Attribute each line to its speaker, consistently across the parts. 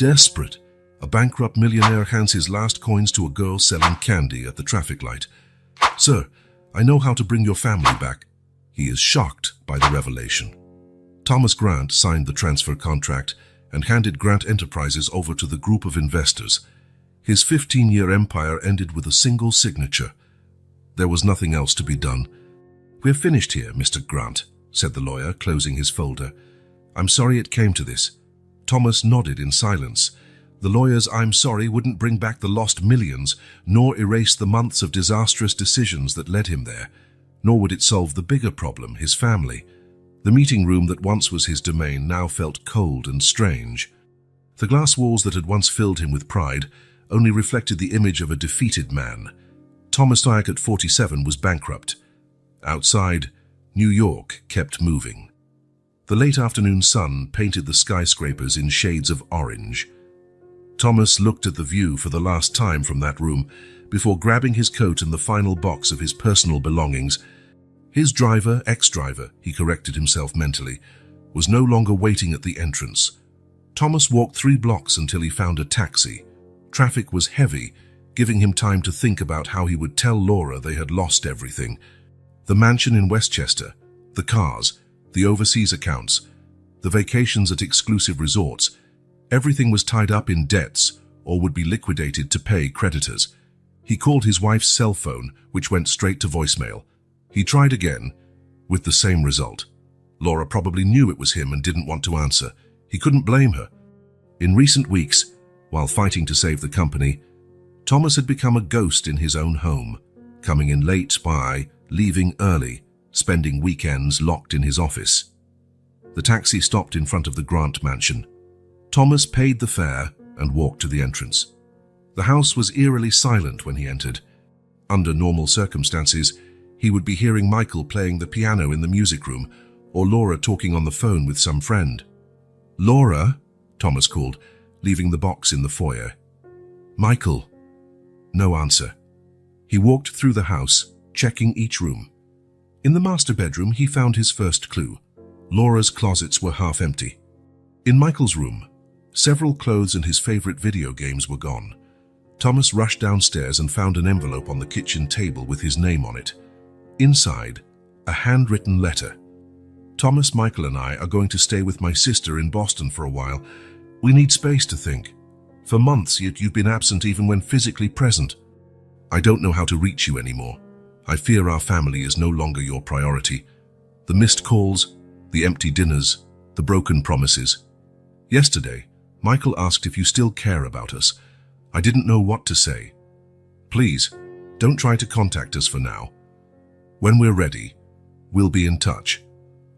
Speaker 1: Desperate, a bankrupt millionaire hands his last coins to a girl selling candy at the traffic light. "Sir, I know how to bring your family back." He is shocked by the revelation. Thomas Grant signed the transfer contract and handed Grant Enterprises over to the group of investors. His 15-year empire ended with a single signature. There was nothing else to be done. "We're finished here, Mr. Grant," said the lawyer, closing his folder. "I'm sorry it came to this." Thomas nodded in silence. The lawyer's "I'm sorry" wouldn't bring back the lost millions, nor erase the months of disastrous decisions that led him there. Nor would it solve the bigger problem, his family. The meeting room that once was his domain now felt cold and strange. The glass walls that had once filled him with pride only reflected the image of a defeated man. Thomas Dyack at 47 was bankrupt. Outside, New York kept moving. The late afternoon sun painted the skyscrapers in shades of orange. Thomas looked at the view for the last time from that room before grabbing his coat and the final box of his personal belongings. His driver, ex-driver, he corrected himself mentally, was no longer waiting at the entrance. Thomas walked 3 blocks until he found a taxi. Traffic was heavy, giving him time to think about how he would tell Laura they had lost everything. The mansion in Westchester, the cars, the overseas accounts, the vacations at exclusive resorts, everything was tied up in debts or would be liquidated to pay creditors. He called his wife's cell phone, which went straight to voicemail. He tried again, with the same result. Laura probably knew it was him and didn't want to answer. He couldn't blame her. In recent weeks, while fighting to save the company, Thomas had become a ghost in his own home, coming in late by, leaving early, spending weekends locked in his office. The taxi stopped in front of the Grant mansion. Thomas paid the fare and walked to the entrance. The house was eerily silent when he entered. Under normal circumstances, he would be hearing Michael playing the piano in the music room or Laura talking on the phone with some friend. "Laura," Thomas called, leaving the box in the foyer. "Michael." No answer. He walked through the house, checking each room. In the master bedroom, he found his first clue. Laura's closets were half empty. In Michael's room, several clothes and his favorite video games were gone. Thomas rushed downstairs and found an envelope on the kitchen table with his name on it. Inside, a handwritten letter. "Thomas, Michael and I are going to stay with my sister in Boston for a while. We need space to think. For months, yet you've been absent even when physically present. I don't know how to reach you anymore. I fear our family is no longer your priority. The missed calls, the empty dinners, the broken promises. Yesterday, Michael asked if you still care about us. I didn't know what to say. Please, don't try to contact us for now. When we're ready, we'll be in touch."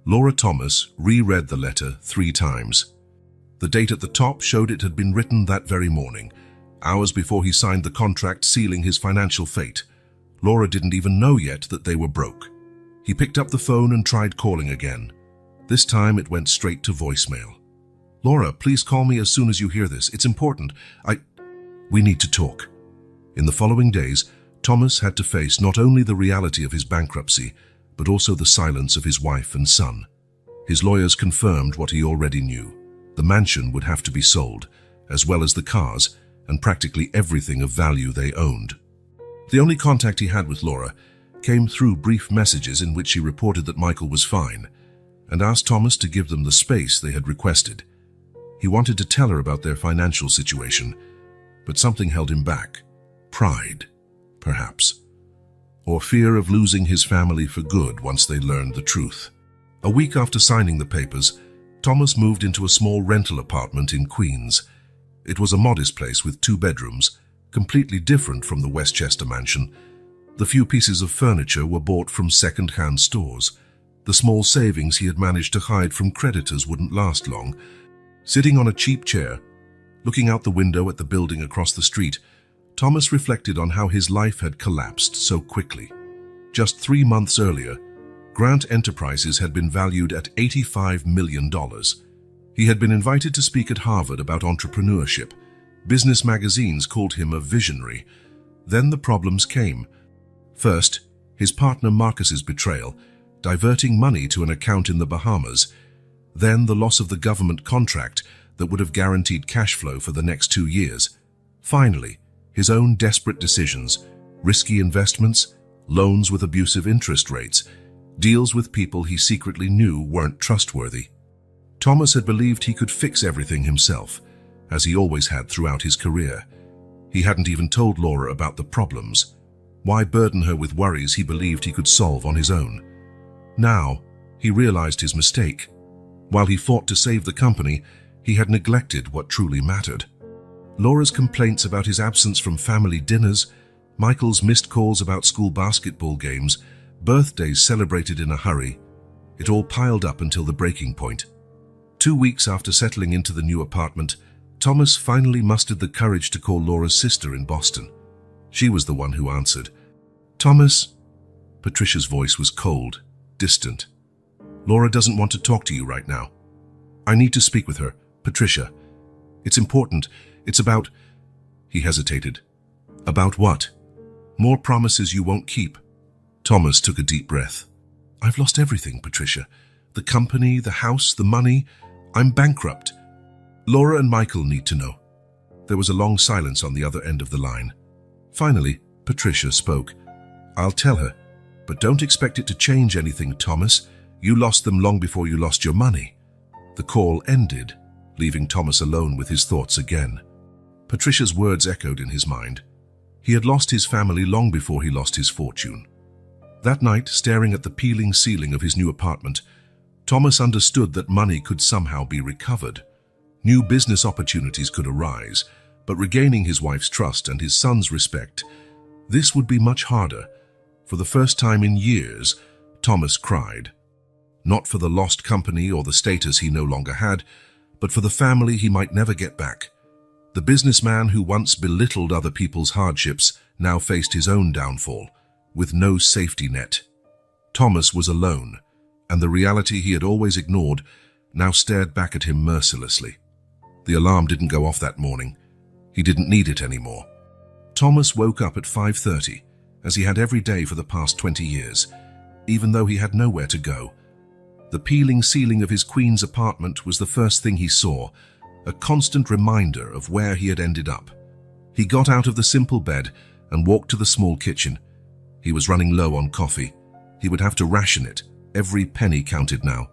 Speaker 1: Laura Thomas reread the letter 3 times. The date at the top showed it had been written that very morning, hours before he signed the contract sealing his financial fate. Laura didn't even know yet that they were broke. He picked up the phone and tried calling again. This time it went straight to voicemail. "Laura, please call me as soon as you hear this. It's important. We need to talk." In the following days, Thomas had to face not only the reality of his bankruptcy, but also the silence of his wife and son. His lawyers confirmed what he already knew. The mansion would have to be sold, as well as the cars and practically everything of value they owned. The only contact he had with Laura came through brief messages in which she reported that Michael was fine and asked Thomas to give them the space they had requested. He wanted to tell her about their financial situation, but something held him back. Pride, perhaps, or fear of losing his family for good once they learned the truth. A week after signing the papers, Thomas moved into a small rental apartment in Queens. It was a modest place with 2 bedrooms, completely different from the Westchester mansion. The few pieces of furniture were bought from second-hand stores. The small savings he had managed to hide from creditors wouldn't last long. Sitting on a cheap chair, looking out the window at the building across the street, Thomas reflected on how his life had collapsed so quickly. Just 3 months earlier, Grant Enterprises had been valued at $85 million. He had been invited to speak at Harvard about entrepreneurship. Business magazines called him a visionary. Then the problems came. First, his partner Marcus's betrayal, diverting money to an account in the Bahamas. Then the loss of the government contract that would have guaranteed cash flow for the next 2 years. Finally, his own desperate decisions, risky investments, loans with abusive interest rates, deals with people he secretly knew weren't trustworthy. Thomas had believed he could fix everything himself, as he always had throughout his career. He hadn't even told Laura about the problems. Why burden her with worries he believed he could solve on his own? Now, he realized his mistake. While he fought to save the company, he had neglected what truly mattered. Laura's complaints about his absence from family dinners, Michael's missed calls about school basketball games, birthdays celebrated in a hurry, it all piled up until the breaking point. 2 weeks after settling into the new apartment, Thomas finally mustered the courage to call Laura's sister in Boston. She was the one who answered. "Thomas?" Patricia's voice was cold, distant. "Laura doesn't want to talk to you right now. I need to speak with her, Patricia. It's important. It's about..." He hesitated. "About what?" "More promises you won't keep." Thomas took a deep breath. "I've lost everything, Patricia. The company, the house, the money. I'm bankrupt. Laura and Michael need to know." There was a long silence on the other end of the line. Finally, Patricia spoke. "I'll tell her, but don't expect it to change anything, Thomas. You lost them long before you lost your money." The call ended, leaving Thomas alone with his thoughts again. Patricia's words echoed in his mind. He had lost his family long before he lost his fortune. That night, staring at the peeling ceiling of his new apartment, Thomas understood that money could somehow be recovered. New business opportunities could arise, but regaining his wife's trust and his son's respect, this would be much harder. For the first time in years, Thomas cried. Not for the lost company or the status he no longer had, but for the family he might never get back. The businessman who once belittled other people's hardships now faced his own downfall, with no safety net. Thomas was alone, and the reality he had always ignored now stared back at him mercilessly. The alarm didn't go off that morning. He didn't need it anymore. Thomas woke up at 5:30, as he had every day for the past 20 years, even though he had nowhere to go. The peeling ceiling of his Queen's apartment was the first thing he saw, a constant reminder of where he had ended up. He got out of the simple bed and walked to the small kitchen. He was running low on coffee. He would have to ration it. Every penny counted now.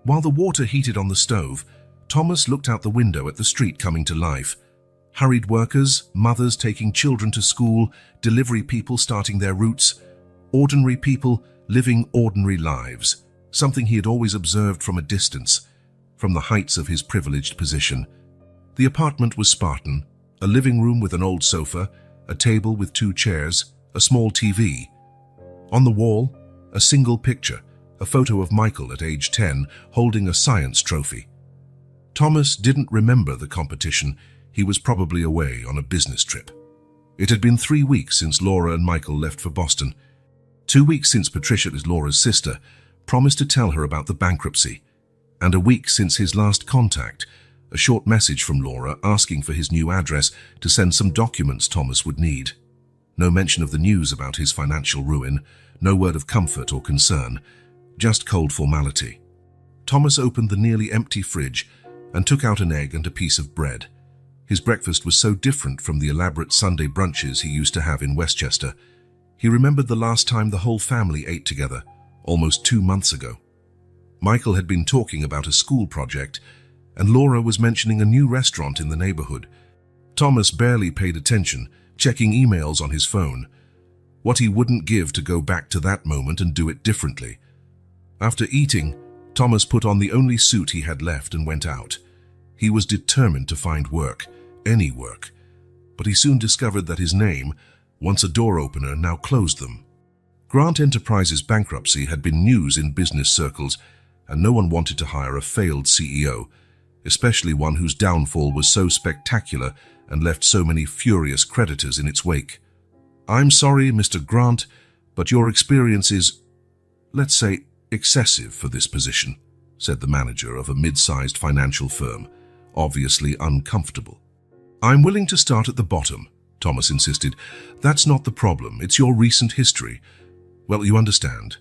Speaker 1: While the water heated on the stove, Thomas looked out the window at the street coming to life. Hurried workers, mothers taking children to school, delivery people starting their routes, ordinary people living ordinary lives, something he had always observed from a distance, from the heights of his privileged position. The apartment was Spartan, a living room with an old sofa, a table with 2 chairs, a small TV. On the wall, a single picture, a photo of Michael at age 10 holding a science trophy. Thomas didn't remember the competition. He was probably away on a business trip. It had been 3 weeks since Laura and Michael left for Boston. 2 weeks since Patricia, Laura's sister, promised to tell her about the bankruptcy, and a week since his last contact, a short message from Laura asking for his new address to send some documents Thomas would need. No mention of the news about his financial ruin, no word of comfort or concern, just cold formality. Thomas opened the nearly empty fridge and took out an egg and a piece of bread. His breakfast was so different from the elaborate Sunday brunches he used to have in Westchester. He remembered the last time the whole family ate together, almost 2 months ago. Michael had been talking about a school project, and Laura was mentioning a new restaurant in the neighborhood. Thomas barely paid attention, checking emails on his phone. What he wouldn't give to go back to that moment and do it differently. After eating, Thomas put on the only suit he had left and went out. He was determined to find work, any work. But he soon discovered that his name, once a door opener, now closed them. Grant Enterprises' bankruptcy had been news in business circles, and no one wanted to hire a failed CEO, especially one whose downfall was so spectacular and left so many furious creditors in its wake. "I'm sorry, Mr. Grant, but your experience is, let's say, excessive for this position," said the manager of a mid-sized financial firm, obviously uncomfortable. "I'm willing to start at the bottom," Thomas insisted. "That's not the problem. It's your recent history. Well, you understand.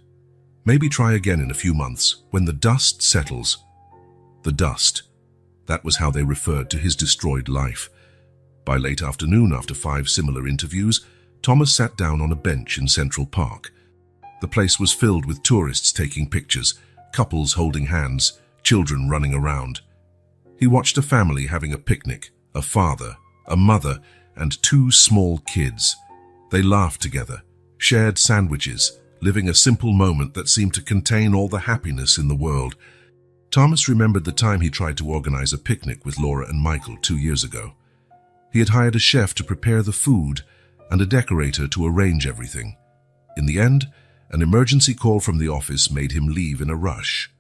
Speaker 1: Maybe try again in a few months, when the dust settles." The dust. That was how they referred to his destroyed life. By late afternoon, after 5 similar interviews, Thomas sat down on a bench in Central Park. The place was filled with tourists taking pictures, couples holding hands, children running around. He watched a family having a picnic, a father, a mother, and 2 small kids. They laughed together, shared sandwiches, living a simple moment that seemed to contain all the happiness in the world. Thomas remembered the time he tried to organize a picnic with Laura and Michael 2 years ago. He had hired a chef to prepare the food and a decorator to arrange everything. In the end, an emergency call from the office made him leave in a rush.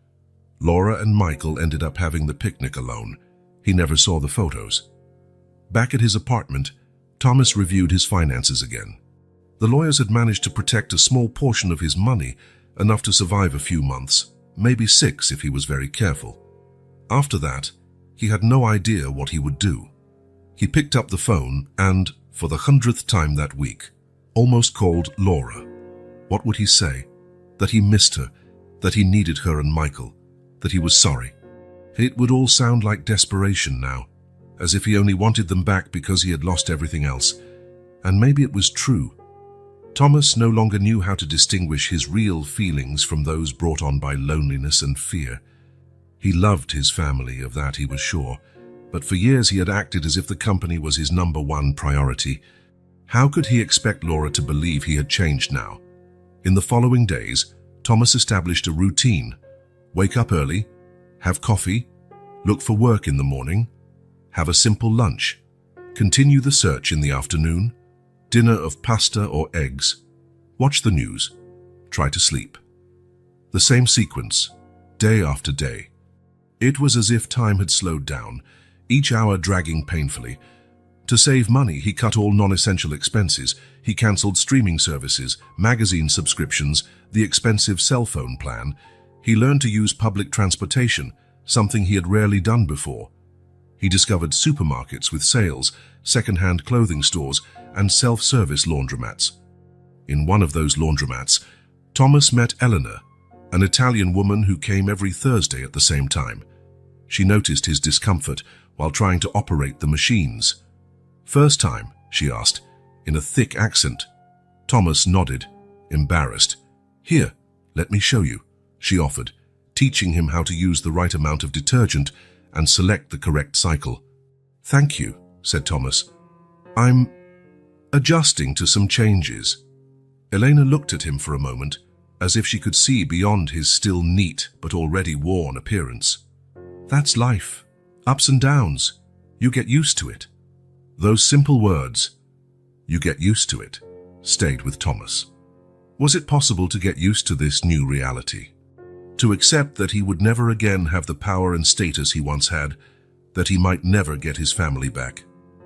Speaker 1: Laura and Michael ended up having the picnic alone. He never saw the photos. Back at his apartment, Thomas reviewed his finances again. The lawyers had managed to protect a small portion of his money, enough to survive a few months, maybe 6 if he was very careful. After that, he had no idea what he would do. He picked up the phone and, for the 100th time that week, almost called Laura. What would he say? That he missed her, that he needed her and Michael, that he was sorry. It would all sound like desperation now, as if he only wanted them back because he had lost everything else. And maybe it was true. Thomas no longer knew how to distinguish his real feelings from those brought on by loneliness and fear. He loved his family, of that he was sure, but for years he had acted as if the company was his #1 priority. How could he expect Laura to believe he had changed now? In the following days, Thomas established a routine. Wake up early, have coffee, look for work in the morning, have a simple lunch, continue the search in the afternoon, dinner of pasta or eggs, watch the news, try to sleep. The same sequence, day after day. It was as if time had slowed down, each hour dragging painfully. To save money, he cut all non-essential expenses. He cancelled streaming services, magazine subscriptions, the expensive cell phone plan. He learned to use public transportation, something he had rarely done before. He discovered supermarkets with sales, second-hand clothing stores, and self-service laundromats. In one of those laundromats, Thomas met Eleanor, an Italian woman who came every Thursday at the same time. She noticed his discomfort while trying to operate the machines. "First time?" she asked, in a thick accent. Thomas nodded, embarrassed. "Here, let me show you," she offered, teaching him how to use the right amount of detergent and select the correct cycle. "Thank you," said Thomas. "I'm adjusting to some changes." Elena looked at him for a moment, as if she could see beyond his still neat but already worn appearance. "That's life. Ups and downs. You get used to it." Those simple words, "you get used to it," stayed with Thomas. Was it possible to get used to this new reality? To accept that he would never again have the power and status he once had, that he might never get his family back?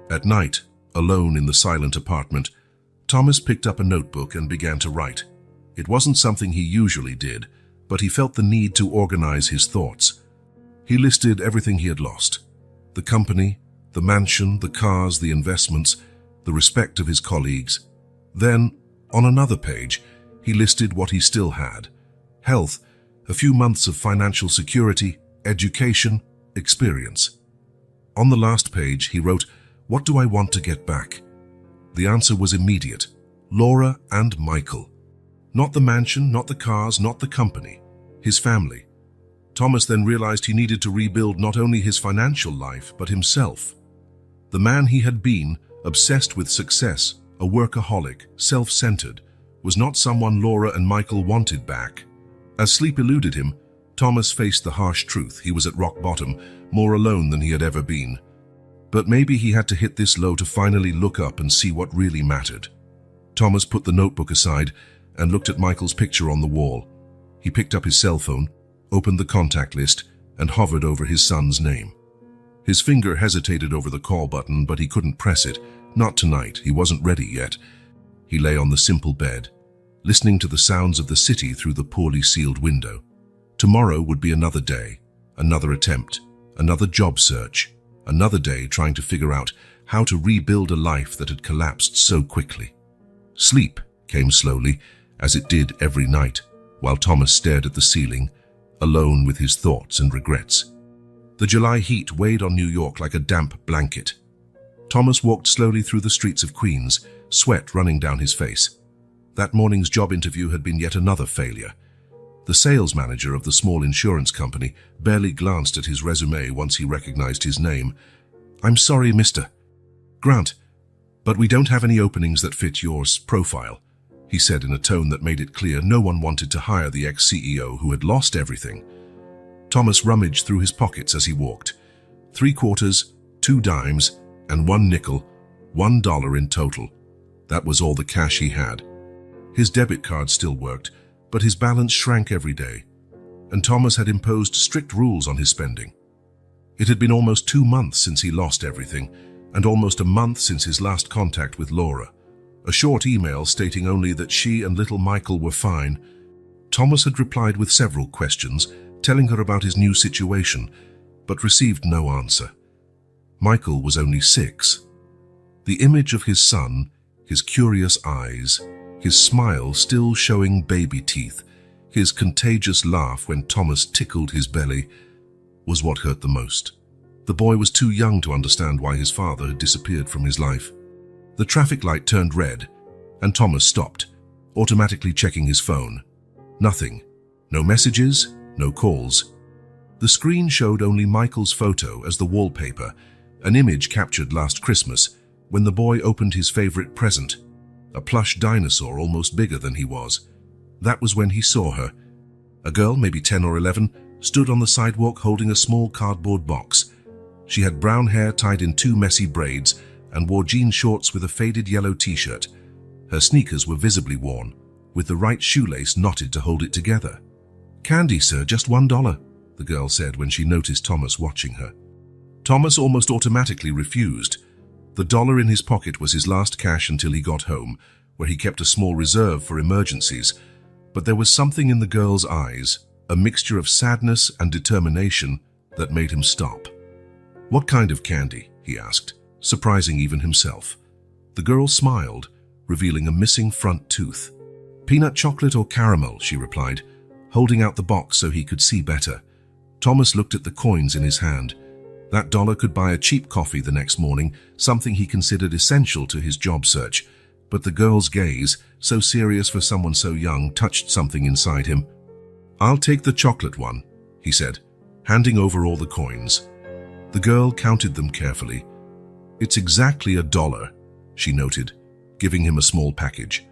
Speaker 1: At night, alone in the silent apartment, Thomas picked up a notebook and began to write. It wasn't something he usually did, but he felt the need to organize his thoughts. He listed everything he had lost: the company, the mansion, the cars, the investments, the respect of his colleagues. Then, on another page, he listed what he still had: health, a few months of financial security, education, experience. On the last page, he wrote, "What do I want to get back?" The answer was immediate: Laura and Michael. Not the mansion, not the cars, not the company, his family. Thomas then realized he needed to rebuild not only his financial life, but himself. The man he had been, obsessed with success, a workaholic, self-centered, was not someone Laura and Michael wanted back. As sleep eluded him, Thomas faced the harsh truth: he was at rock bottom, more alone than he had ever been. But maybe he had to hit this low to finally look up and see what really mattered. Thomas put the notebook aside and looked at Michael's picture on the wall. He picked up his cell phone, opened the contact list, and hovered over his son's name. His finger hesitated over the call button, but he couldn't press it. Not tonight, he wasn't ready yet. He lay on the simple bed, listening to the sounds of the city through the poorly sealed window. Tomorrow would be another day, another attempt, another job search, another day trying to figure out how to rebuild a life that had collapsed so quickly. Sleep came slowly, as it did every night, while Thomas stared at the ceiling, alone with his thoughts and regrets. The July heat weighed on New York like a damp blanket. Thomas walked slowly through the streets of Queens, sweat running down his face. That morning's job interview had been yet another failure. The sales manager of the small insurance company barely glanced at his resume once he recognized his name. "I'm sorry, Mr. Grant, but we don't have any openings that fit your profile," he said in a tone that made it clear no one wanted to hire the ex-CEO who had lost everything. Thomas rummaged through his pockets as he walked. 3 quarters, 2 dimes, and 1 nickel, $1 in total. That was all the cash he had. His debit card still worked, but his balance shrank every day, and Thomas had imposed strict rules on his spending. It had been almost 2 months since he lost everything, and almost a month since his last contact with Laura. A short email stating only that she and little Michael were fine. Thomas had replied with several questions, telling her about his new situation, but received no answer. Michael was only 6. The image of his son, his curious eyes, his smile still showing baby teeth, his contagious laugh when Thomas tickled his belly, was what hurt the most. The boy was too young to understand why his father had disappeared from his life. The traffic light turned red, and Thomas stopped, automatically checking his phone. Nothing. No messages, no calls. The screen showed only Michael's photo as the wallpaper, an image captured last Christmas when the boy opened his favorite present, a plush dinosaur almost bigger than he was. That was when he saw her. A girl, maybe 10 or 11, stood on the sidewalk holding a small cardboard box. She had brown hair tied in 2 messy braids and wore jean shorts with a faded yellow t-shirt. Her sneakers were visibly worn, with the right shoelace knotted to hold it together. "Candy, sir, just $1, the girl said when she noticed Thomas watching her. Thomas almost automatically refused. The dollar in his pocket was his last cash until he got home, where he kept a small reserve for emergencies. But there was something in the girl's eyes, a mixture of sadness and determination, that made him stop. "What kind of candy?" he asked, surprising even himself. The girl smiled, revealing a missing front tooth. "Peanut chocolate or caramel," she replied, holding out the box so he could see better. Thomas looked at the coins in his hand. That dollar could buy a cheap coffee the next morning, something he considered essential to his job search. But the girl's gaze, so serious for someone so young, touched something inside him. "I'll take the chocolate one," he said, handing over all the coins. The girl counted them carefully. "It's exactly $1, she noted, giving him a small package.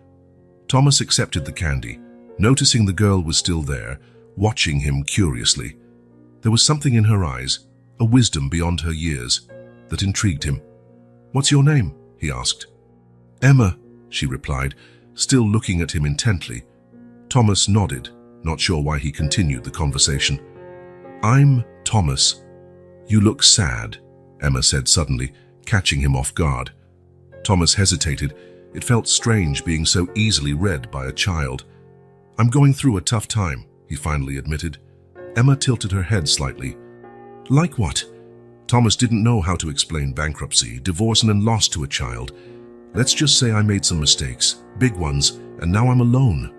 Speaker 1: Thomas accepted the candy, noticing the girl was still there, watching him curiously. There was something in her eyes, a wisdom beyond her years, that intrigued him. "What's your name?" he asked. "Emma," she replied, still looking at him intently. Thomas nodded, not sure why he continued the conversation. "I'm Thomas. You look sad," Emma said suddenly, catching him off guard. Thomas hesitated. It felt strange being so easily read by a child. "I'm going through a tough time," he finally admitted. Emma tilted her head slightly. "Like what?" Thomas didn't know how to explain bankruptcy, divorce, and loss to a child. "Let's just say I made some mistakes, big ones, and now I'm alone."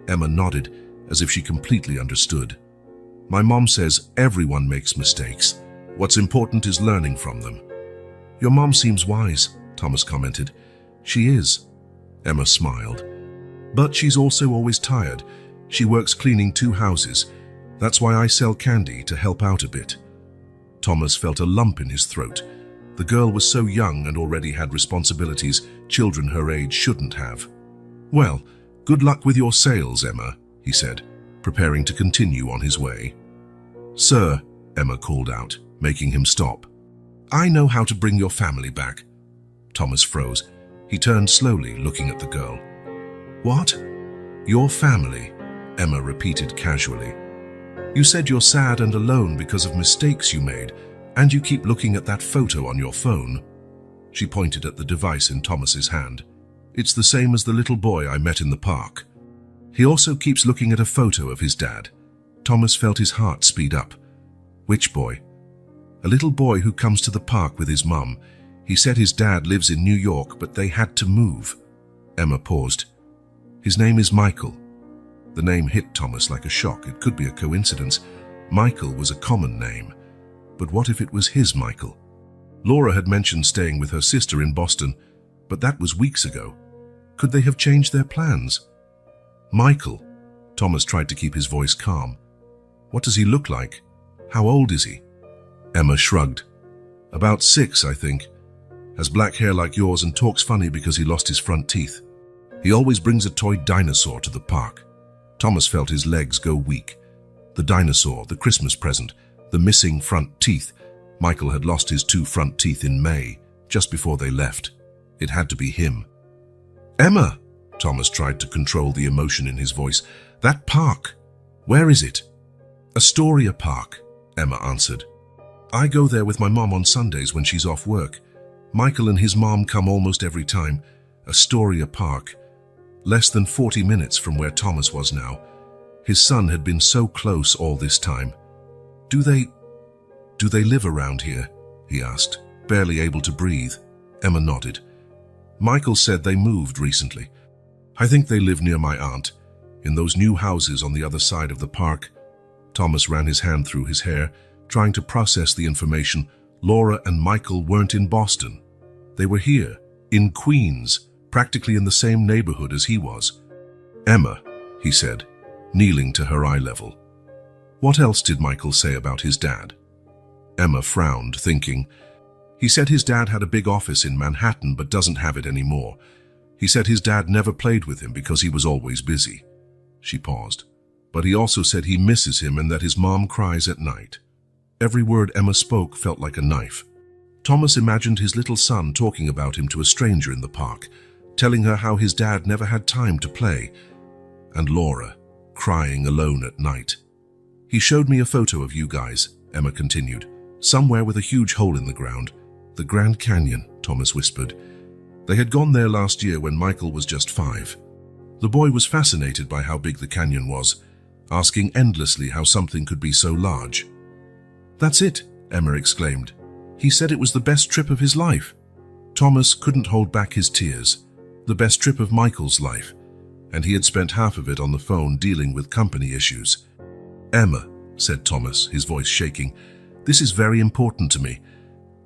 Speaker 1: Emma nodded, as if she completely understood. "My mom says everyone makes mistakes. What's important is learning from them." "Your mom seems wise," Thomas commented. "She is." Emma smiled. "But she's also always tired. She works cleaning 2 houses. That's why I sell candy to help out a bit." Thomas felt a lump in his throat. The girl was so young and already had responsibilities children her age shouldn't have. "Well, good luck with your sales, Emma," he said, preparing to continue on his way. "Sir," Emma called out, making him stop. "I know how to bring your family back." Thomas froze. He turned slowly, looking at the girl. "What?" "Your family," Emma repeated casually. "You said you're sad and alone because of mistakes you made, and you keep looking at that photo on your phone." She pointed at the device in Thomas's hand. "It's the same as the little boy I met in the park." He also keeps looking at a photo of his dad. Thomas felt his heart speed up. "Which boy?" "A little boy who comes to the park with his mum. He said his dad lives in New York, but they had to move." Emma paused. "His name is Michael." The name hit Thomas like a shock. It could be a coincidence. Michael was a common name. But what if it was his Michael? Laura had mentioned staying with her sister in Boston, but that was weeks ago. Could they have changed their plans? Michael. Thomas tried to keep his voice calm. What does he look like? How old is he? Emma shrugged. About 6, I think. Has black hair like yours and talks funny because he lost his front teeth. He always brings a toy dinosaur to the park. Thomas felt his legs go weak. The dinosaur, the Christmas present, the missing front teeth. Michael had lost his 2 front teeth in May, just before they left. It had to be him. Emma! Thomas tried to control the emotion in his voice. That park! Where is it? Astoria Park, Emma answered. I go there with my mom on Sundays when she's off work. Michael and his mom come almost every time. Astoria Park. Less than 40 minutes from where Thomas was now. His son had been so close all this time. Do they live around here? He asked, barely able to breathe. Emma nodded. Michael said they moved recently. I think they live near my aunt, in those new houses on the other side of the park. Thomas ran his hand through his hair, trying to process the information. Laura and Michael weren't in Boston. They were here, in Queens, practically in the same neighborhood as he was. Emma, he said, kneeling to her eye level. What else did Michael say about his dad? Emma frowned, thinking. He said his dad had a big office in Manhattan but doesn't have it anymore. He said his dad never played with him because he was always busy. She paused. But he also said he misses him and that his mom cries at night. Every word Emma spoke felt like a knife. Thomas imagined his little son talking about him to a stranger in the park, telling her how his dad never had time to play, and Laura, crying alone at night. He showed me a photo of you guys, Emma continued, somewhere with a huge hole in the ground. The Grand Canyon, Thomas whispered. They had gone there last year when Michael was just 5. The boy was fascinated by how big the canyon was, asking endlessly how something could be so large. That's it, Emma exclaimed. He said it was the best trip of his life. Thomas couldn't hold back his tears. The best trip of Michael's life, and he had spent half of it on the phone dealing with company issues. Emma, said Thomas, his voice shaking, this is very important to me.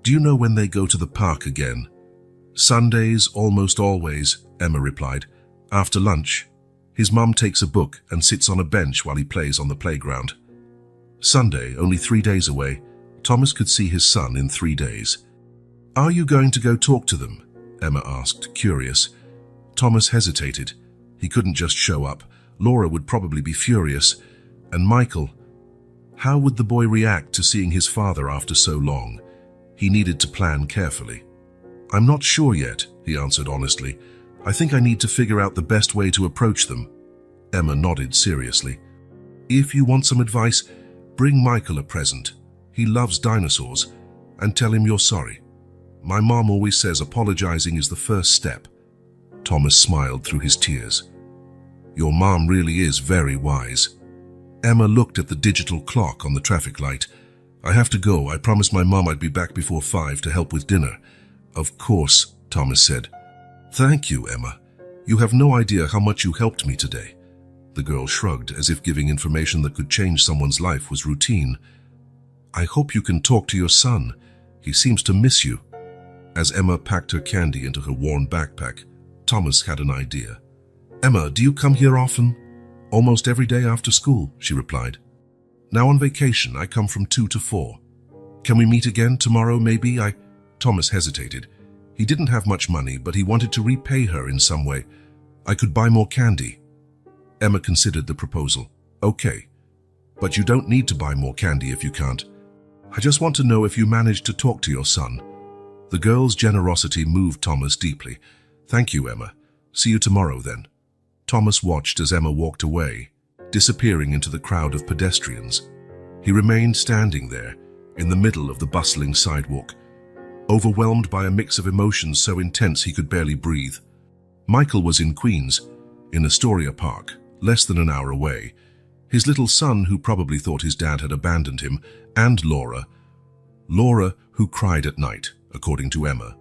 Speaker 1: Do you know when they go to the park again? Sundays, almost always, Emma replied. After lunch. His mum takes a book and sits on a bench while he plays on the playground. Sunday, only 3 days away. Thomas could see his son in 3 days. Are you going to go talk to them? Emma asked, curious. Thomas hesitated. He couldn't just show up. Laura would probably be furious. And Michael, how would the boy react to seeing his father after so long? He needed to plan carefully. I'm not sure yet, he answered honestly. I think I need to figure out the best way to approach them. Emma nodded seriously. If you want some advice, bring Michael a present. He loves dinosaurs, and tell him you're sorry. My mom always says apologizing is the first step. Thomas smiled through his tears. Your mom really is very wise. Emma looked at the digital clock on the traffic light. I have to go. I promised my mom I'd be back before 5 to help with dinner. Of course, Thomas said. Thank you, Emma. You have no idea how much you helped me today. The girl shrugged, as if giving information that could change someone's life was routine. I hope you can talk to your son. He seems to miss you. As Emma packed her candy into her worn backpack, Thomas had an idea. Emma, do you come here often? Almost every day after school, she replied. Now on vacation, I come from 2 to 4. Can we meet again tomorrow, maybe? Thomas hesitated. He didn't have much money, but he wanted to repay her in some way. I could buy more candy. Emma considered the proposal. Okay, but you don't need to buy more candy if you can't. I just want to know if you managed to talk to your son. The girl's generosity moved Thomas deeply. Thank you, Emma. See you tomorrow, then. Thomas watched as Emma walked away, disappearing into the crowd of pedestrians. He remained standing there, in the middle of the bustling sidewalk, overwhelmed by a mix of emotions so intense he could barely breathe. Michael was in Queens, in Astoria Park, less than an hour away. His little son, who probably thought his dad had abandoned him, and Laura, who cried at night, according to Emma.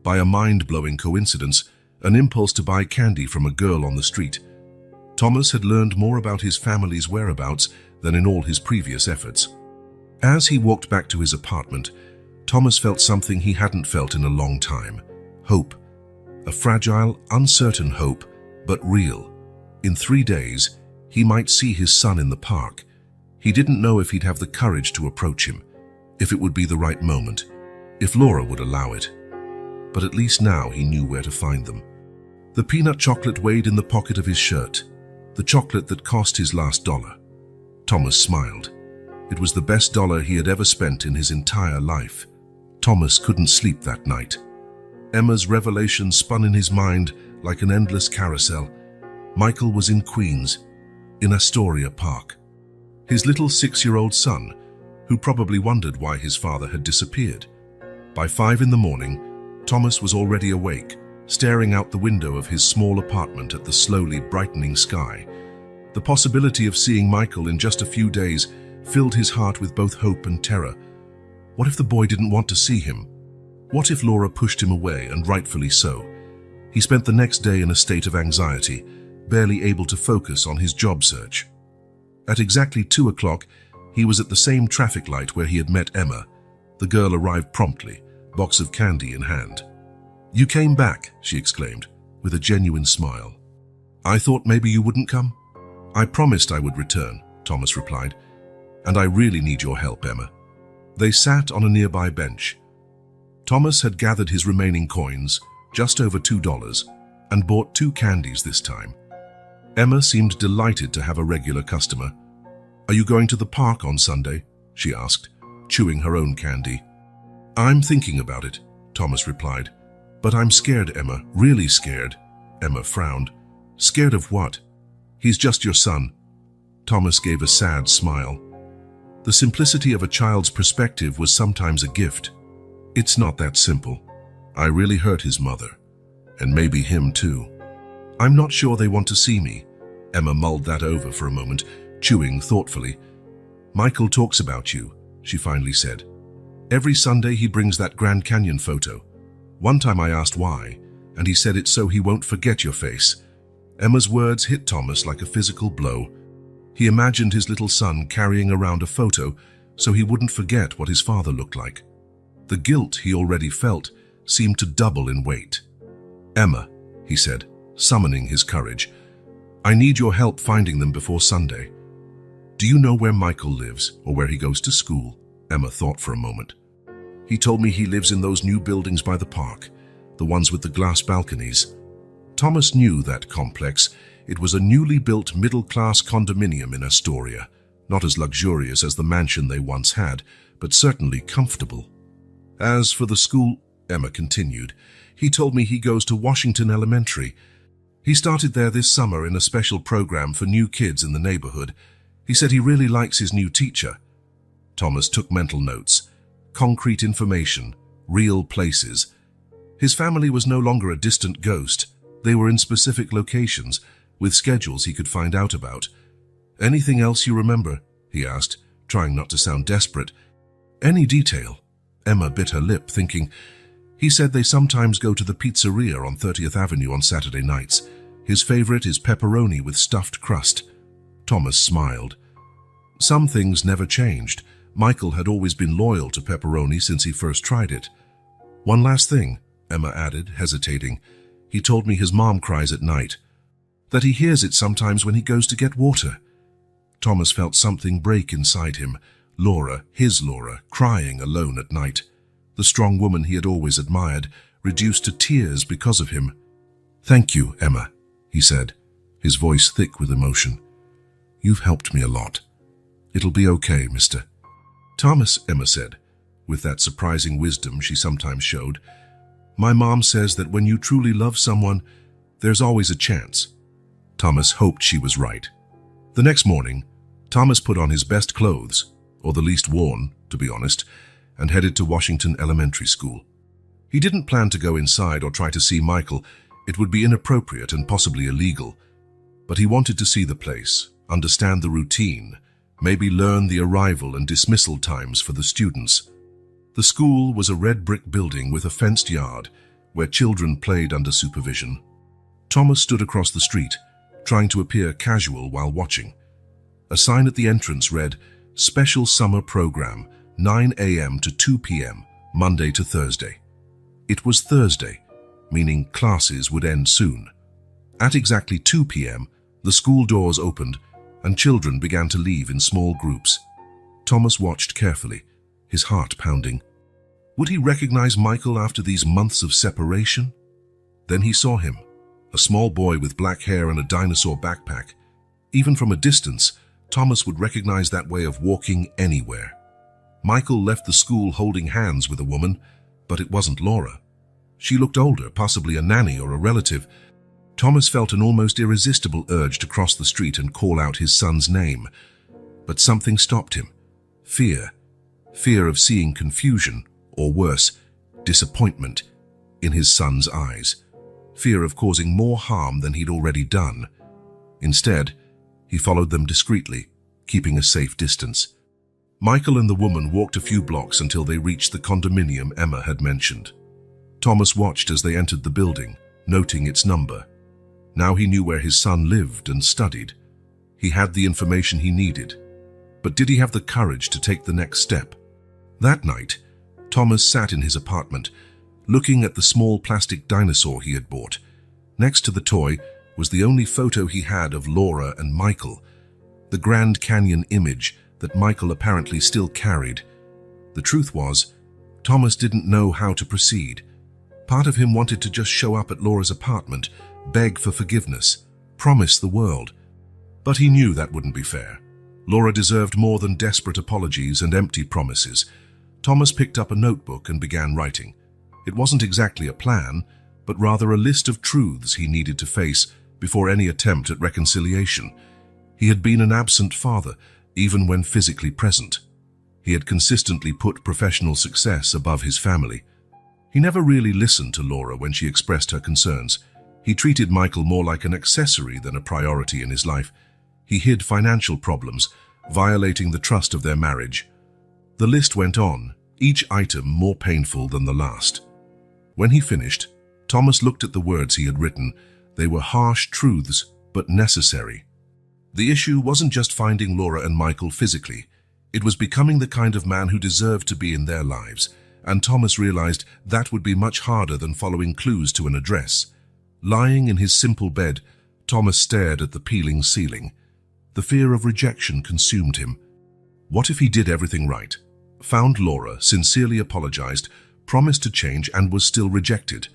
Speaker 1: By a mind-blowing coincidence, an impulse to buy candy from a girl on the street. Thomas had learned more about his family's whereabouts than in all his previous efforts. As he walked back to his apartment, Thomas felt something he hadn't felt in a long time. Hope. A fragile, uncertain hope, but real. In 3 days, he might see his son in the park. He didn't know if he'd have the courage to approach him, if it would be the right moment, if Laura would allow it. But at least now he knew where to find them. The peanut chocolate weighed in the pocket of his shirt, the chocolate that cost his last dollar. Thomas smiled. It was the best dollar he had ever spent in his entire life. Thomas couldn't sleep that night. Emma's revelation spun in his mind like an endless carousel. Michael was in Queens, in Astoria Park. His little 6-year-old son, who probably wondered why his father had disappeared. By 5 in the morning, Thomas was already awake, staring out the window of his small apartment at the slowly brightening sky. The possibility of seeing Michael in just a few days filled his heart with both hope and terror. What if the boy didn't want to see him? What if Laura pushed him away, and rightfully so? He spent the next day in a state of anxiety, barely able to focus on his job search. At exactly 2 o'clock, he was at the same traffic light where he had met Emma. The girl arrived promptly, box of candy in hand. "You came back," she exclaimed, with a genuine smile. "I thought maybe you wouldn't come." "I promised I would return," Thomas replied. "And I really need your help, Emma." They sat on a nearby bench. Thomas had gathered his remaining coins, just over $2, and bought 2 candies this time. Emma seemed delighted to have a regular customer. "Are you going to the park on Sunday?" she asked, chewing her own candy. "I'm thinking about it," Thomas replied. "But I'm scared, Emma, really scared." Emma frowned. "Scared of what?" "He's just your son." Thomas gave a sad smile. The simplicity of a child's perspective was sometimes a gift. "It's not that simple. I really hurt his mother, and maybe him too. I'm not sure they want to see me." Emma mulled that over for a moment, chewing thoughtfully. "Michael talks about you," she finally said. "Every Sunday he brings that Grand Canyon photo. One time I asked why, and he said it's so he won't forget your face." Emma's words hit Thomas like a physical blow. He imagined his little son carrying around a photo so he wouldn't forget what his father looked like. The guilt he already felt seemed to double in weight. "Emma," he said, summoning his courage, "I need your help finding them before Sunday." "Do you know where Michael lives or where he goes to school?" Emma thought for a moment. "He told me he lives in those new buildings by the park, the ones with the glass balconies." Thomas knew that complex. It was a newly built middle-class condominium in Astoria, not as luxurious as the mansion they once had, but certainly comfortable. "As for the school," Emma continued, "he told me he goes to Washington Elementary. He started there this summer in a special program for new kids in the neighborhood. He said he really likes his new teacher." Thomas took mental notes. Concrete information, real places. His family was no longer a distant ghost. They were in specific locations, with schedules he could find out about. "Anything else you remember?" he asked, trying not to sound desperate. "Any detail?" Emma bit her lip, thinking. "He said they sometimes go to the pizzeria on 30th Avenue on Saturday nights. His favorite is pepperoni with stuffed crust." Thomas smiled. Some things never changed. Michael had always been loyal to pepperoni since he first tried it. "One last thing," Emma added, hesitating. "He told me his mom cries at night, that he hears it sometimes when he goes to get water." Thomas felt something break inside him. Laura, his Laura, crying alone at night. The strong woman he had always admired, reduced to tears because of him. "Thank you, Emma," he said, his voice thick with emotion. "You've helped me a lot. It'll be okay, mister." "Thomas," Emma said, with that surprising wisdom she sometimes showed, "my mom says that when you truly love someone, there's always a chance." Thomas hoped she was right. The next morning, Thomas put on his best clothes, or the least worn, to be honest, and headed to Washington Elementary School. He didn't plan to go inside or try to see Michael. It would be inappropriate and possibly illegal. But he wanted to see the place, understand the routine, maybe learn the arrival and dismissal times for the students. The school was a red brick building with a fenced yard where children played under supervision. Thomas stood across the street, trying to appear casual while watching. A sign at the entrance read, Special summer program, 9 a.m. to 2 p.m., Monday to Thursday. It was Thursday, meaning classes would end soon. At exactly 2 p.m., the school doors opened and children began to leave in small groups. Thomas watched carefully, his heart pounding. Would he recognize Michael after these months of separation? Then he saw him, a small boy with black hair and a dinosaur backpack. Even from a distance, Thomas would recognize that way of walking anywhere. Michael left the school holding hands with a woman, but it wasn't Laura. She looked older, possibly a nanny or a relative. Thomas felt an almost irresistible urge to cross the street and call out his son's name. But something stopped him. Fear. Fear of seeing confusion, or worse, disappointment, in his son's eyes. Fear of causing more harm than he'd already done. Instead, he followed them discreetly, keeping a safe distance. Michael and the woman walked a few blocks until they reached the condominium Emma had mentioned. Thomas watched as they entered the building, noting its number. Now he knew where his son lived and studied. He had the information he needed. But did he have the courage to take the next step? That night, Thomas sat in his apartment, looking at the small plastic dinosaur he had bought. Next to the toy was the only photo he had of Laura and Michael, the Grand Canyon image that Michael apparently still carried. The truth was, Thomas didn't know how to proceed. Part of him wanted to just show up at Laura's apartment, beg for forgiveness, promise the world. But he knew that wouldn't be fair. Laura deserved more than desperate apologies and empty promises. Thomas picked up a notebook and began writing. It wasn't exactly a plan, but rather a list of truths he needed to face before any attempt at reconciliation. He had been an absent father, even when physically present. He had consistently put professional success above his family. He never really listened to Laura when she expressed her concerns. He treated Michael more like an accessory than a priority in his life. He hid financial problems, violating the trust of their marriage. The list went on, each item more painful than the last. When he finished, Thomas looked at the words he had written. They were harsh truths, but necessary. The issue wasn't just finding Laura and Michael physically. It was becoming the kind of man who deserved to be in their lives, and Thomas realized that would be much harder than following clues to an address. Lying in his simple bed, Thomas stared at the peeling ceiling. The fear of rejection consumed him. What if he did everything right? Found Laura, sincerely apologized, promised to change, and was still rejected?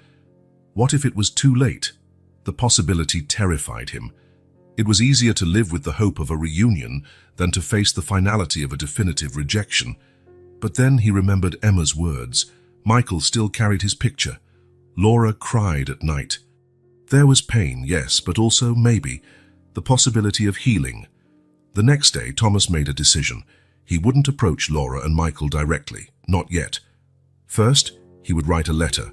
Speaker 1: What if it was too late? The possibility terrified him. It was easier to live with the hope of a reunion than to face the finality of a definitive rejection. But then he remembered Emma's words. Michael still carried his picture. Laura cried at night. There was pain, yes, but also, maybe, the possibility of healing. The next day, Thomas made a decision. He wouldn't approach Laura and Michael directly, not yet. First, he would write a letter.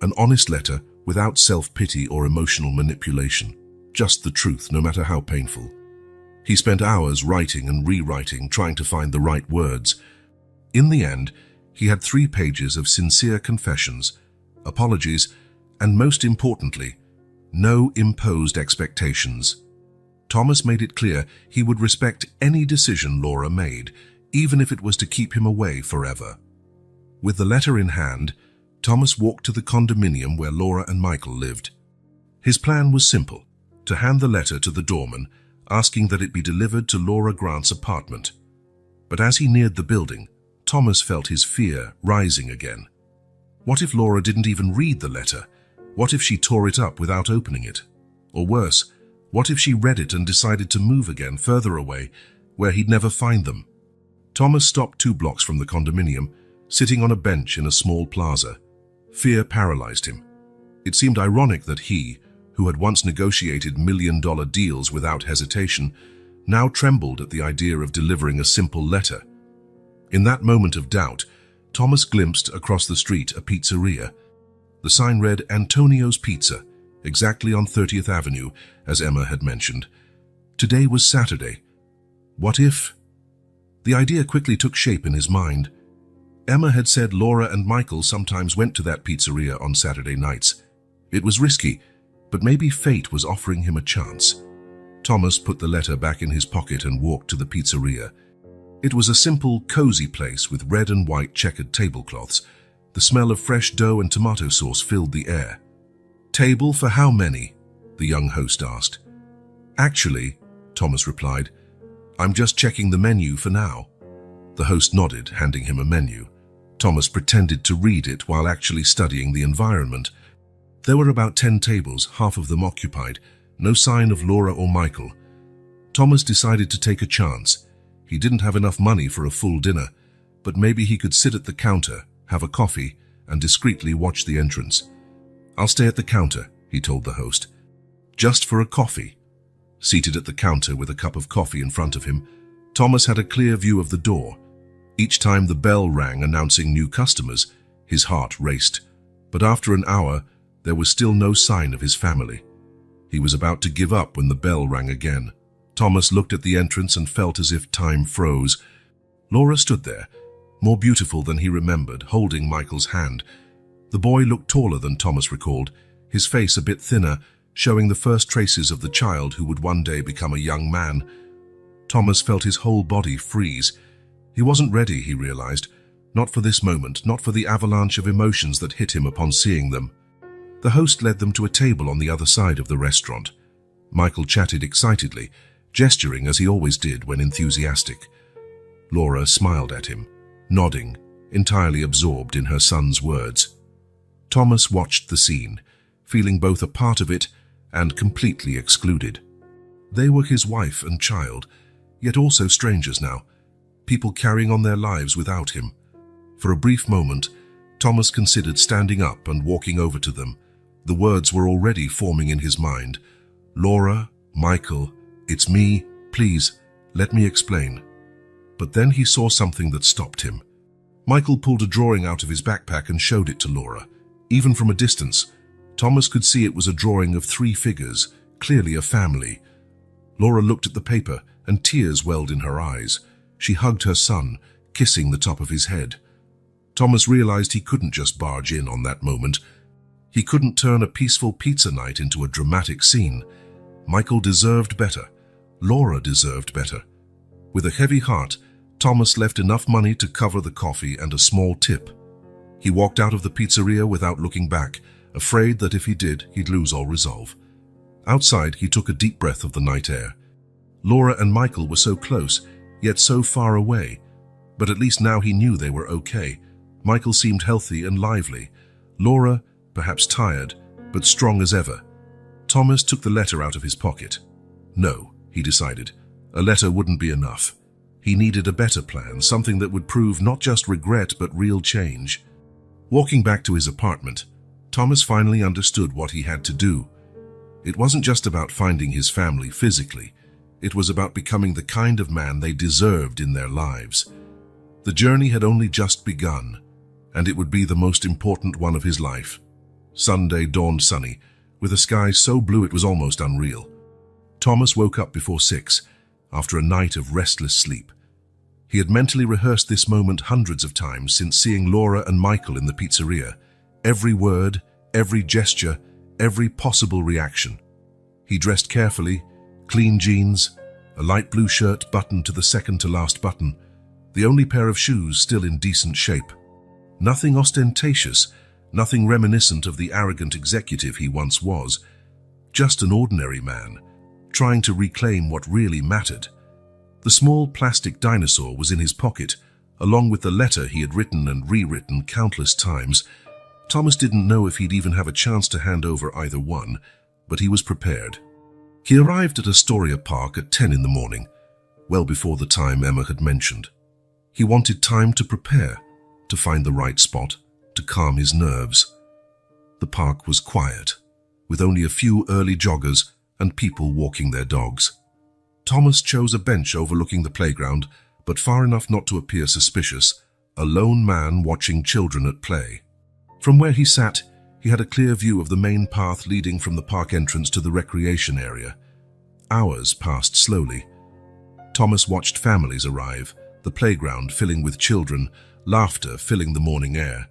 Speaker 1: An honest letter, without self-pity or emotional manipulation. Just the truth, no matter how painful. He spent hours writing and rewriting, trying to find the right words. In the end, he had 3 pages of sincere confessions, apologies, and most importantly, no imposed expectations. Thomas made it clear he would respect any decision Laura made, even if it was to keep him away forever. With the letter in hand, Thomas walked to the condominium where Laura and Michael lived. His plan was simple: to hand the letter to the doorman, asking that it be delivered to Laura Grant's apartment. But as he neared the building, Thomas felt his fear rising again. What if Laura didn't even read the letter? What if she tore it up without opening it? Or worse, what if she read it and decided to move again further away, where he'd never find them? Thomas stopped 2 blocks from the condominium, sitting on a bench in a small plaza. Fear paralyzed him. It seemed ironic that he, who had once negotiated million-dollar deals without hesitation, now trembled at the idea of delivering a simple letter. In that moment of doubt, Thomas glimpsed across the street a pizzeria. The sign read Antonio's Pizza, exactly on 30th Avenue, as Emma had mentioned. Today was Saturday. What if? The idea quickly took shape in his mind. Emma had said Laura and Michael sometimes went to that pizzeria on Saturday nights. It was risky, but maybe fate was offering him a chance. Thomas put the letter back in his pocket and walked to the pizzeria. It was a simple, cozy place with red and white checkered tablecloths. The smell of fresh dough and tomato sauce filled the air. "Table for how many?" the young host asked. "Actually," Thomas replied, "I'm just checking the menu for now." The host nodded, handing him a menu. Thomas pretended to read it while actually studying the environment. There were about 10 tables, half of them occupied. No sign of Laura or Michael. Thomas decided to take a chance. He didn't have enough money for a full dinner, but maybe he could sit at the counter, have a coffee, and discreetly watch the entrance. "I'll stay at the counter," he told the host. "Just for a coffee." Seated at the counter with a cup of coffee in front of him, Thomas had a clear view of the door. Each time the bell rang announcing new customers, his heart raced. But after an hour, there was still no sign of his family. He was about to give up when the bell rang again. Thomas looked at the entrance and felt as if time froze. Laura stood there, more beautiful than he remembered, holding Michael's hand. The boy looked taller than Thomas recalled, his face a bit thinner, showing the first traces of the child who would one day become a young man. Thomas felt his whole body freeze. He wasn't ready, he realized. Not for this moment, not for the avalanche of emotions that hit him upon seeing them. The host led them to a table on the other side of the restaurant. Michael chatted excitedly, gesturing as he always did when enthusiastic. Laura smiled at him, nodding, entirely absorbed in her son's words. Thomas watched the scene, feeling both a part of it and completely excluded. They were his wife and child, yet also strangers now, people carrying on their lives without him. For a brief moment, Thomas considered standing up and walking over to them. The words were already forming in his mind. "Laura, Michael, it's me, please, let me explain." But then he saw something that stopped him. Michael pulled a drawing out of his backpack and showed it to Laura. Even from a distance, Thomas could see it was a drawing of 3 figures, clearly a family. Laura looked at the paper and tears welled in her eyes. She hugged her son, kissing the top of his head. Thomas realized he couldn't just barge in on that moment. He couldn't turn a peaceful pizza night into a dramatic scene. Michael deserved better. Laura deserved better. With a heavy heart, Thomas left enough money to cover the coffee and a small tip. He walked out of the pizzeria without looking back, afraid that if he did, he'd lose all resolve. Outside, he took a deep breath of the night air. Laura and Michael were so close, yet so far away. But at least now he knew they were okay. Michael seemed healthy and lively. Laura, perhaps tired, but strong as ever. Thomas took the letter out of his pocket. No, he decided. A letter wouldn't be enough. He needed a better plan, something that would prove not just regret but real change. Walking back to his apartment, Thomas finally understood what he had to do. It wasn't just about finding his family physically. It was about becoming the kind of man they deserved in their lives. The journey had only just begun, and it would be the most important one of his life. Sunday dawned sunny, with a sky so blue it was almost unreal. Thomas woke up before 6, after a night of restless sleep. He had mentally rehearsed this moment hundreds of times since seeing Laura and Michael in the pizzeria. Every word, every gesture, every possible reaction. He dressed carefully, clean jeans, a light blue shirt buttoned to the second to last button, the only pair of shoes still in decent shape. Nothing ostentatious, nothing reminiscent of the arrogant executive he once was. Just an ordinary man, trying to reclaim what really mattered. The small plastic dinosaur was in his pocket, along with the letter he had written and rewritten countless times. Thomas didn't know if he'd even have a chance to hand over either one, but he was prepared. He arrived at Astoria Park at 10 in the morning, well before the time Emma had mentioned. He wanted time to prepare, to find the right spot, to calm his nerves. The park was quiet, with only a few early joggers and people walking their dogs. Thomas chose a bench overlooking the playground, but far enough not to appear suspicious, a lone man watching children at play. From where he sat, he had a clear view of the main path leading from the park entrance to the recreation area. Hours passed slowly. Thomas watched families arrive, the playground filling with children, laughter filling the morning air.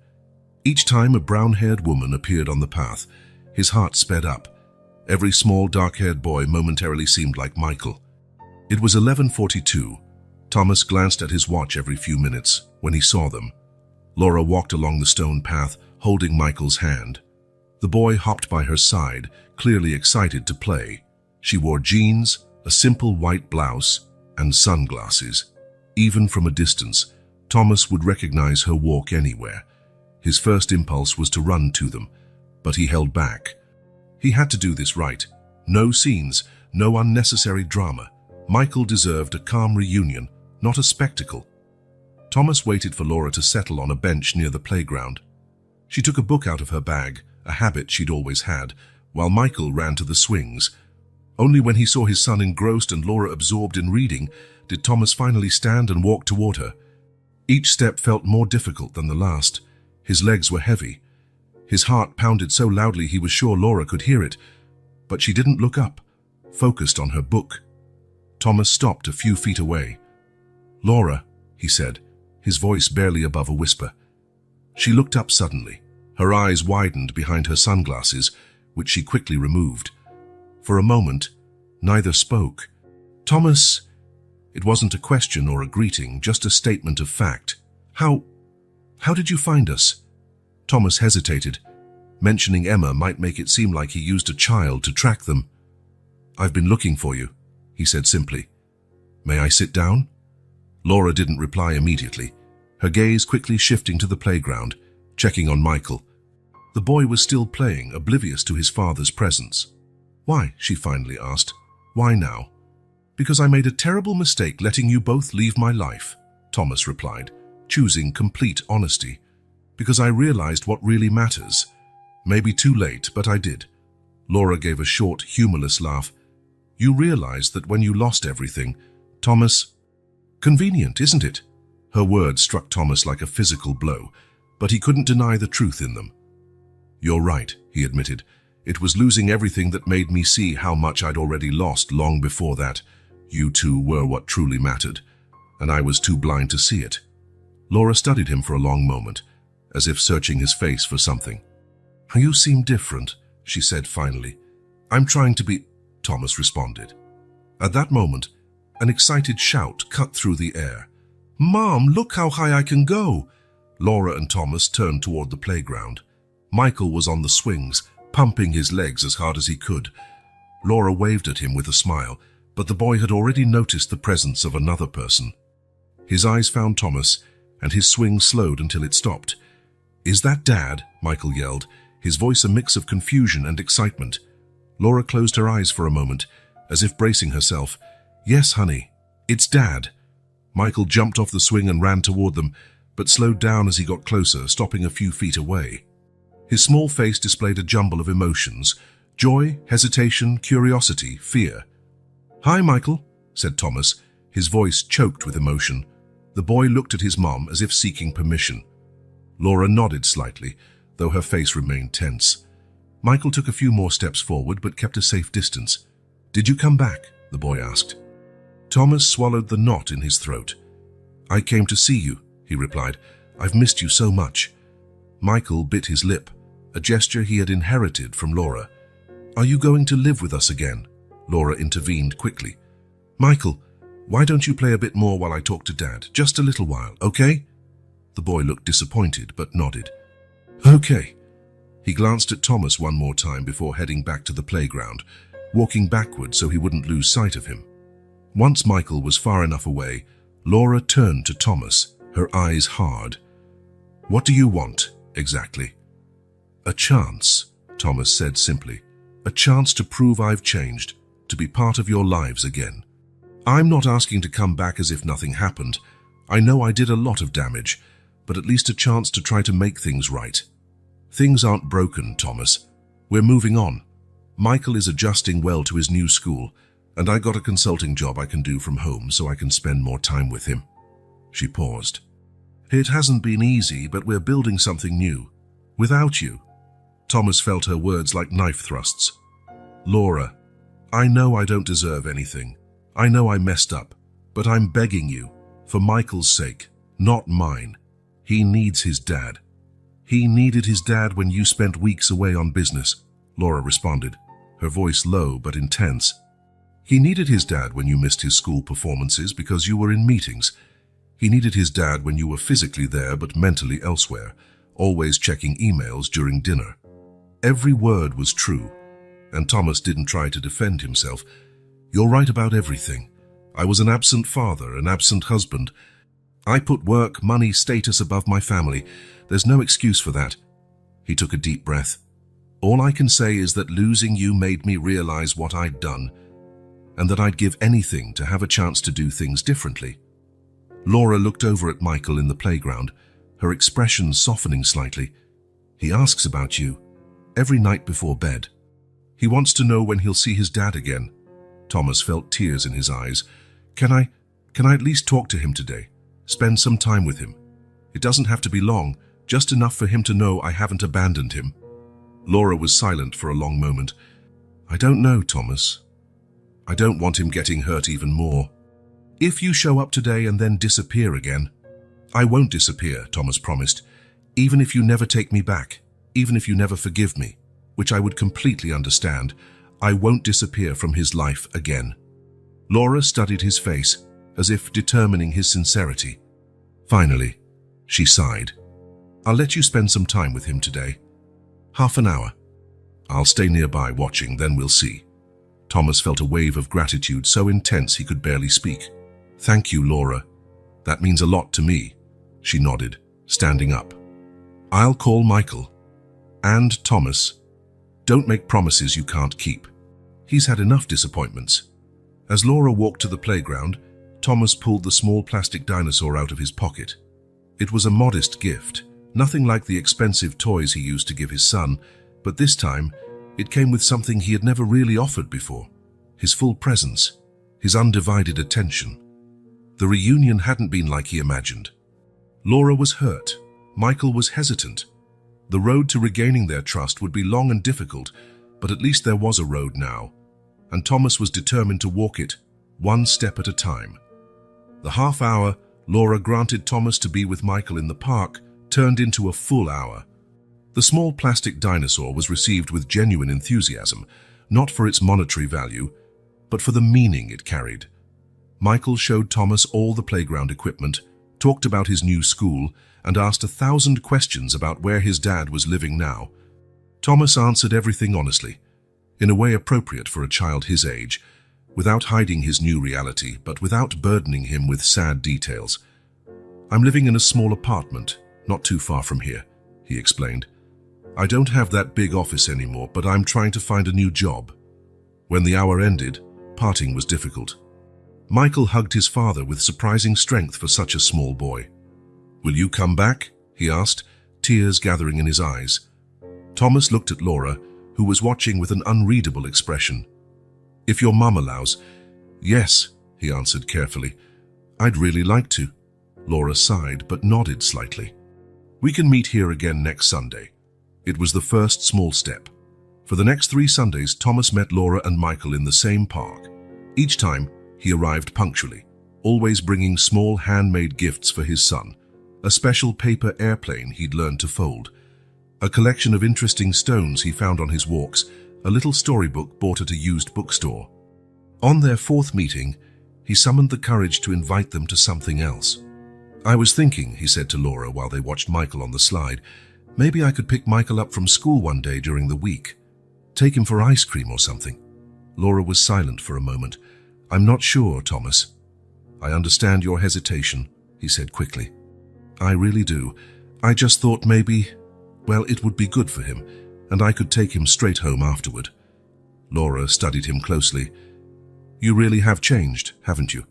Speaker 1: Each time a brown-haired woman appeared on the path, his heart sped up. Every small dark-haired boy momentarily seemed like Michael. It was 11:42. Thomas glanced at his watch every few minutes when he saw them. Laura walked along the stone path, holding Michael's hand. The boy hopped by her side, clearly excited to play. She wore jeans, a simple white blouse, and sunglasses. Even from a distance, Thomas would recognize her walk anywhere. His first impulse was to run to them, but he held back. He had to do this right. No scenes, no unnecessary drama. Michael deserved a calm reunion, not a spectacle. Thomas waited for Laura to settle on a bench near the playground. She took a book out of her bag, a habit she'd always had, while Michael ran to the swings. Only when he saw his son engrossed and Laura absorbed in reading did Thomas finally stand and walk toward her. Each step felt more difficult than the last. His legs were heavy. His heart pounded so loudly he was sure Laura could hear it. But she didn't look up, focused on her book. Thomas stopped a few feet away. "Laura," he said, his voice barely above a whisper. She looked up suddenly. Her eyes widened behind her sunglasses, which she quickly removed. For a moment, neither spoke. "Thomas," it wasn't a question or a greeting, just a statement of fact. How did you find us?" Thomas hesitated. Mentioning Emma might make it seem like he used a child to track them. "I've been looking for you," he said simply. "May I sit down?" Laura didn't reply immediately, her gaze quickly shifting to the playground, checking on Michael. The boy was still playing, oblivious to his father's presence. "Why?" she finally asked. "Why now?" "Because I made a terrible mistake letting you both leave my life," Thomas replied, choosing complete honesty. "Because I realized what really matters. Maybe too late, but I did." Laura gave a short, humorless laugh. "You realized that when you lost everything, Thomas—" "Convenient, isn't it?" Her words struck Thomas like a physical blow, but he couldn't deny the truth in them. "You're right," he admitted. "It was losing everything that made me see how much I'd already lost long before that. You two were what truly mattered, and I was too blind to see it." Laura studied him for a long moment, as if searching his face for something. "You seem different," she said finally. "I'm trying to be—" Thomas responded. At that moment, an excited shout cut through the air. "Mom, look how high I can go!" Laura and Thomas turned toward the playground. Michael was on the swings, pumping his legs as hard as he could. Laura waved at him with a smile, but the boy had already noticed the presence of another person. His eyes found Thomas, and his swing slowed until it stopped. "Is that Dad?" Michael yelled, his voice a mix of confusion and excitement. Laura closed her eyes for a moment, as if bracing herself. "Yes, honey, it's Dad." Michael jumped off the swing and ran toward them, but slowed down as he got closer, stopping a few feet away. His small face displayed a jumble of emotions: joy, hesitation, curiosity, fear. "Hi, Michael," said Thomas, his voice choked with emotion. The boy looked at his mom as if seeking permission. Laura nodded slightly, though her face remained tense. Michael took a few more steps forward, but kept a safe distance. "Did you come back?" the boy asked. Thomas swallowed the knot in his throat. "I came to see you," he replied. "I've missed you so much." Michael bit his lip, a gesture he had inherited from Laura. "Are you going to live with us again?" Laura intervened quickly. "Michael, why don't you play a bit more while I talk to Dad? Just a little while, okay?" The boy looked disappointed, but nodded. "Okay." He glanced at Thomas one more time before heading back to the playground, walking backward so he wouldn't lose sight of him. Once Michael was far enough away, Laura turned to Thomas, her eyes hard. "What do you want, exactly?" "A chance," Thomas said simply. "A chance to prove I've changed, to be part of your lives again. I'm not asking to come back as if nothing happened. I know I did a lot of damage, but at least a chance to try to make things right. Things aren't broken, Thomas. We're moving on. Michael is adjusting well to his new school, and I got a consulting job I can do from home so I can spend more time with him." She paused. "It hasn't been easy, but we're building something new. Without you." Thomas felt her words like knife thrusts. "Laura, I know I don't deserve anything. I know I messed up, but I'm begging you, for Michael's sake, not mine. He needs his dad." "He needed his dad when you spent weeks away on business," Laura responded, her voice low but intense. He needed his dad when you missed his school performances because you were in meetings. He needed his dad when you were physically there but mentally elsewhere, always checking emails during dinner. Every word was true, and Thomas didn't try to defend himself. You're right about everything. I was an absent father, an absent husband. I put work, money, status above my family. There's no excuse for that. He took a deep breath. All I can say is that losing you made me realize what I'd done, and that I'd give anything to have a chance to do things differently. Laura looked over at Michael in the playground, her expression softening slightly. He asks about you, every night before bed. He wants to know when he'll see his dad again. Thomas felt tears in his eyes. Can I at least talk to him today? Spend some time with him? It doesn't have to be long, just enough for him to know I haven't abandoned him. Laura was silent for a long moment. I don't know, Thomas. I don't want him getting hurt even more. If you show up today and then disappear again. I won't disappear, Thomas promised. Even if you never take me back, even if you never forgive me, which I would completely understand, I won't disappear from his life again. Laura studied his face, as if determining his sincerity. Finally, she sighed. I'll let you spend some time with him today. Half an hour. I'll stay nearby watching, then we'll see. Thomas felt a wave of gratitude so intense he could barely speak. Thank you, Laura. That means a lot to me, she nodded, standing up. I'll call Michael. And Thomas. Don't make promises you can't keep. He's had enough disappointments. As Laura walked to the playground, Thomas pulled the small plastic dinosaur out of his pocket. It was a modest gift, nothing like the expensive toys he used to give his son, but this time it came with something he had never really offered before. His full presence, his undivided attention. The reunion hadn't been like he imagined. Laura was hurt. Michael was hesitant. The road to regaining their trust would be long and difficult, but at least there was a road now, and Thomas was determined to walk it, one step at a time. The half hour Laura granted Thomas to be with Michael in the park turned into a full hour. The small plastic dinosaur was received with genuine enthusiasm, not for its monetary value, but for the meaning it carried. Michael showed Thomas all the playground equipment, talked about his new school, and asked 1,000 questions about where his dad was living now. Thomas answered everything honestly, in a way appropriate for a child his age, without hiding his new reality, but without burdening him with sad details. I'm living in a small apartment, not too far from here, he explained. I don't have that big office anymore, but I'm trying to find a new job. When the hour ended, parting was difficult. Michael hugged his father with surprising strength for such a small boy. Will you come back? He asked, tears gathering in his eyes. Thomas looked at Laura, who was watching with an unreadable expression. If your mum allows. Yes, he answered carefully. I'd really like to. Laura sighed but nodded slightly. We can meet here again next Sunday. It was the first small step. For the next 3 Sundays, Thomas met Laura and Michael in the same park. Each time, he arrived punctually, always bringing small handmade gifts for his son, a special paper airplane he'd learned to fold, a collection of interesting stones he found on his walks, a little storybook bought at a used bookstore. On their 4th meeting, he summoned the courage to invite them to something else. I was thinking, he said to Laura while they watched Michael on the slide, maybe I could pick Michael up from school one day during the week. Take him for ice cream or something. Laura was silent for a moment. I'm not sure, Thomas. I understand your hesitation, he said quickly. I really do. I just thought maybe, well, it would be good for him, and I could take him straight home afterward. Laura studied him closely. You really have changed, haven't you?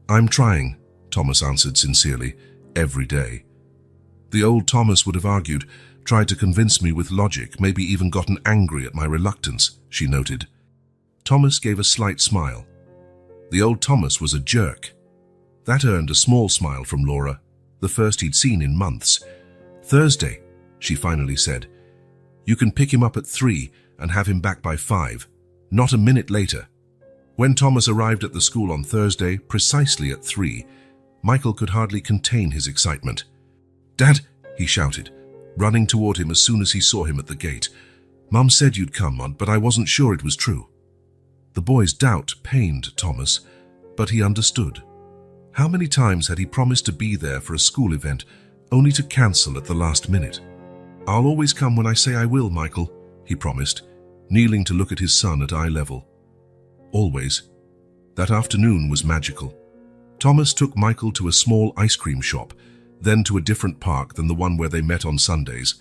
Speaker 1: I'm trying, Thomas answered sincerely, every day. The old Thomas would have argued, tried to convince me with logic, maybe even gotten angry at my reluctance, she noted. Thomas gave a slight smile. The old Thomas was a jerk. That earned a small smile from Laura, the first he'd seen in months. Thursday, she finally said. You can pick him up at 3 and have him back by 5, not a minute later. When Thomas arrived at the school on Thursday, precisely at 3, Michael could hardly contain his excitement. Dad, he shouted, running toward him as soon as he saw him at the gate. Mum said you'd come, but I wasn't sure it was true. The boy's doubt pained Thomas, but he understood. How many times had he promised to be there for a school event, only to cancel at the last minute? "I'll always come when I say I will, Michael," he promised, kneeling to look at his son at eye level. Always. That afternoon was magical. Thomas took Michael to a small ice cream shop, then to a different park than the one where they met on Sundays.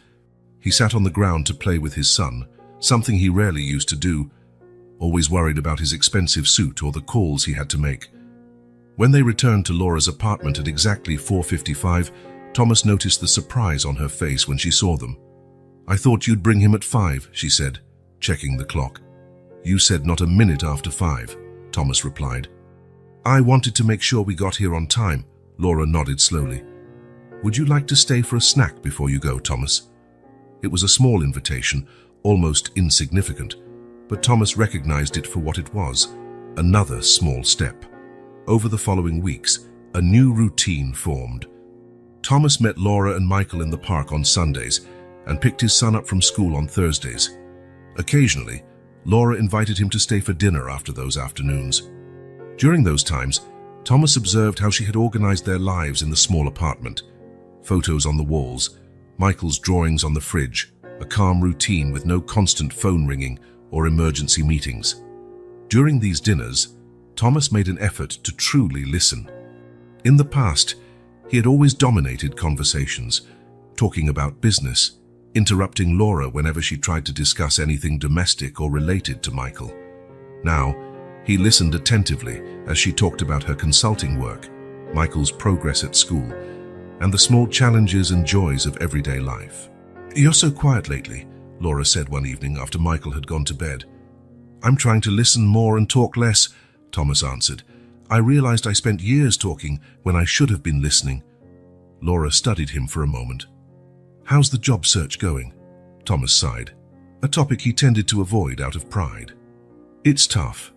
Speaker 1: He sat on the ground to play with his son, something he rarely used to do, always worried about his expensive suit or the calls he had to make. When they returned to Laura's apartment at exactly 4:55, Thomas noticed the surprise on her face when she saw them. "I thought you'd bring him at 5, she said, checking the clock. "You said not a minute after 5, Thomas replied. "I wanted to make sure we got here on time," Laura nodded slowly. "Would you like to stay for a snack before you go, Thomas?" It was a small invitation, almost insignificant, but Thomas recognized it for what it was, another small step. Over the following weeks, a new routine formed. Thomas met Laura and Michael in the park on Sundays and picked his son up from school on Thursdays. Occasionally, Laura invited him to stay for dinner after those afternoons. During those times, Thomas observed how she had organized their lives in the small apartment. Photos on the walls, Michael's drawings on the fridge, a calm routine with no constant phone ringing or emergency meetings. During these dinners, Thomas made an effort to truly listen. In the past, he had always dominated conversations, talking about business, interrupting Laura whenever she tried to discuss anything domestic or related to Michael. Now, he listened attentively as she talked about her consulting work, Michael's progress at school, and the small challenges and joys of everyday life. "You're so quiet lately," Laura said one evening after Michael had gone to bed. "I'm trying to listen more and talk less," Thomas answered. "I realized I spent years talking when I should have been listening." Laura studied him for a moment. "How's the job search going?" Thomas sighed, a topic he tended to avoid out of pride. "It's tough.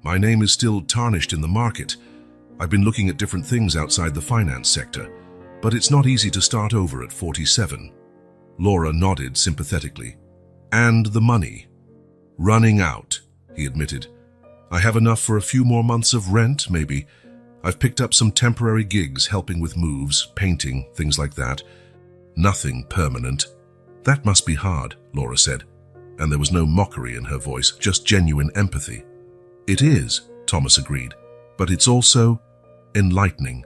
Speaker 1: My name is still tarnished in the market. I've been looking at different things outside the finance sector, but it's not easy to start over at 47. Laura nodded sympathetically. "And the money?" "Running out," he admitted. "I have enough for a few more months of rent, maybe. I've picked up some temporary gigs helping with moves, painting, things like that. Nothing permanent." "That must be hard," Laura said, and there was no mockery in her voice, just genuine empathy. "It is," Thomas agreed, "but it's also enlightening.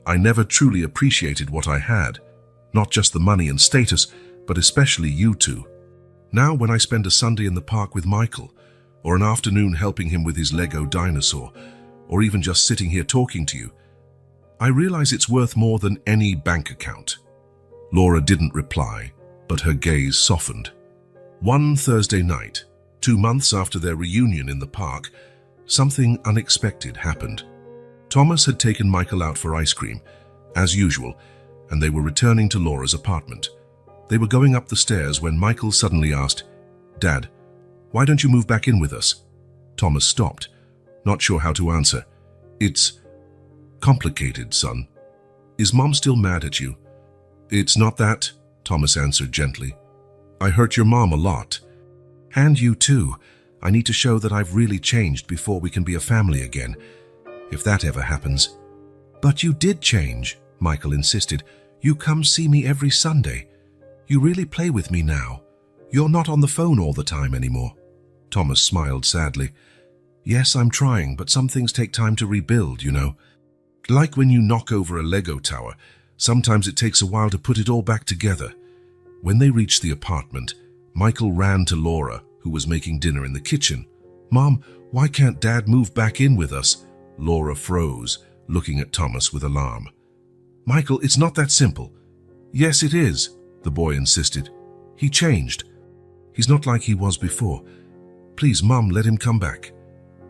Speaker 1: I never truly appreciated what I had, not just the money and status, but especially you two. Now when I spend a Sunday in the park with Michael, or an afternoon helping him with his Lego dinosaur, or even just sitting here talking to you, I realize it's worth more than any bank account." Laura didn't reply, but her gaze softened. One Thursday night, 2 months after their reunion in the park, something unexpected happened. Thomas had taken Michael out for ice cream, as usual, and they were returning to Laura's apartment. They were going up the stairs when Michael suddenly asked, "Dad, why don't you move back in with us?" Thomas stopped, not sure how to answer. "It's complicated, son. Is Mom still mad at you?" "It's not that," Thomas answered gently. "I hurt your mom a lot. And you too. I need to show that I've really changed before we can be a family again, if that ever happens." "But you did change," Michael insisted. "You come see me every Sunday. You really play with me now. You're not on the phone all the time anymore." Thomas smiled sadly. "Yes, I'm trying, but some things take time to rebuild, you know. Like when you knock over a Lego tower, sometimes it takes a while to put it all back together." When they reached the apartment, Michael ran to Laura, who was making dinner in the kitchen. "Mom, why can't Dad move back in with us?" Laura froze, looking at Thomas with alarm. "Michael, it's not that simple." "Yes, it is," the boy insisted. "He changed. He's not like he was before. Please, Mom, let him come back."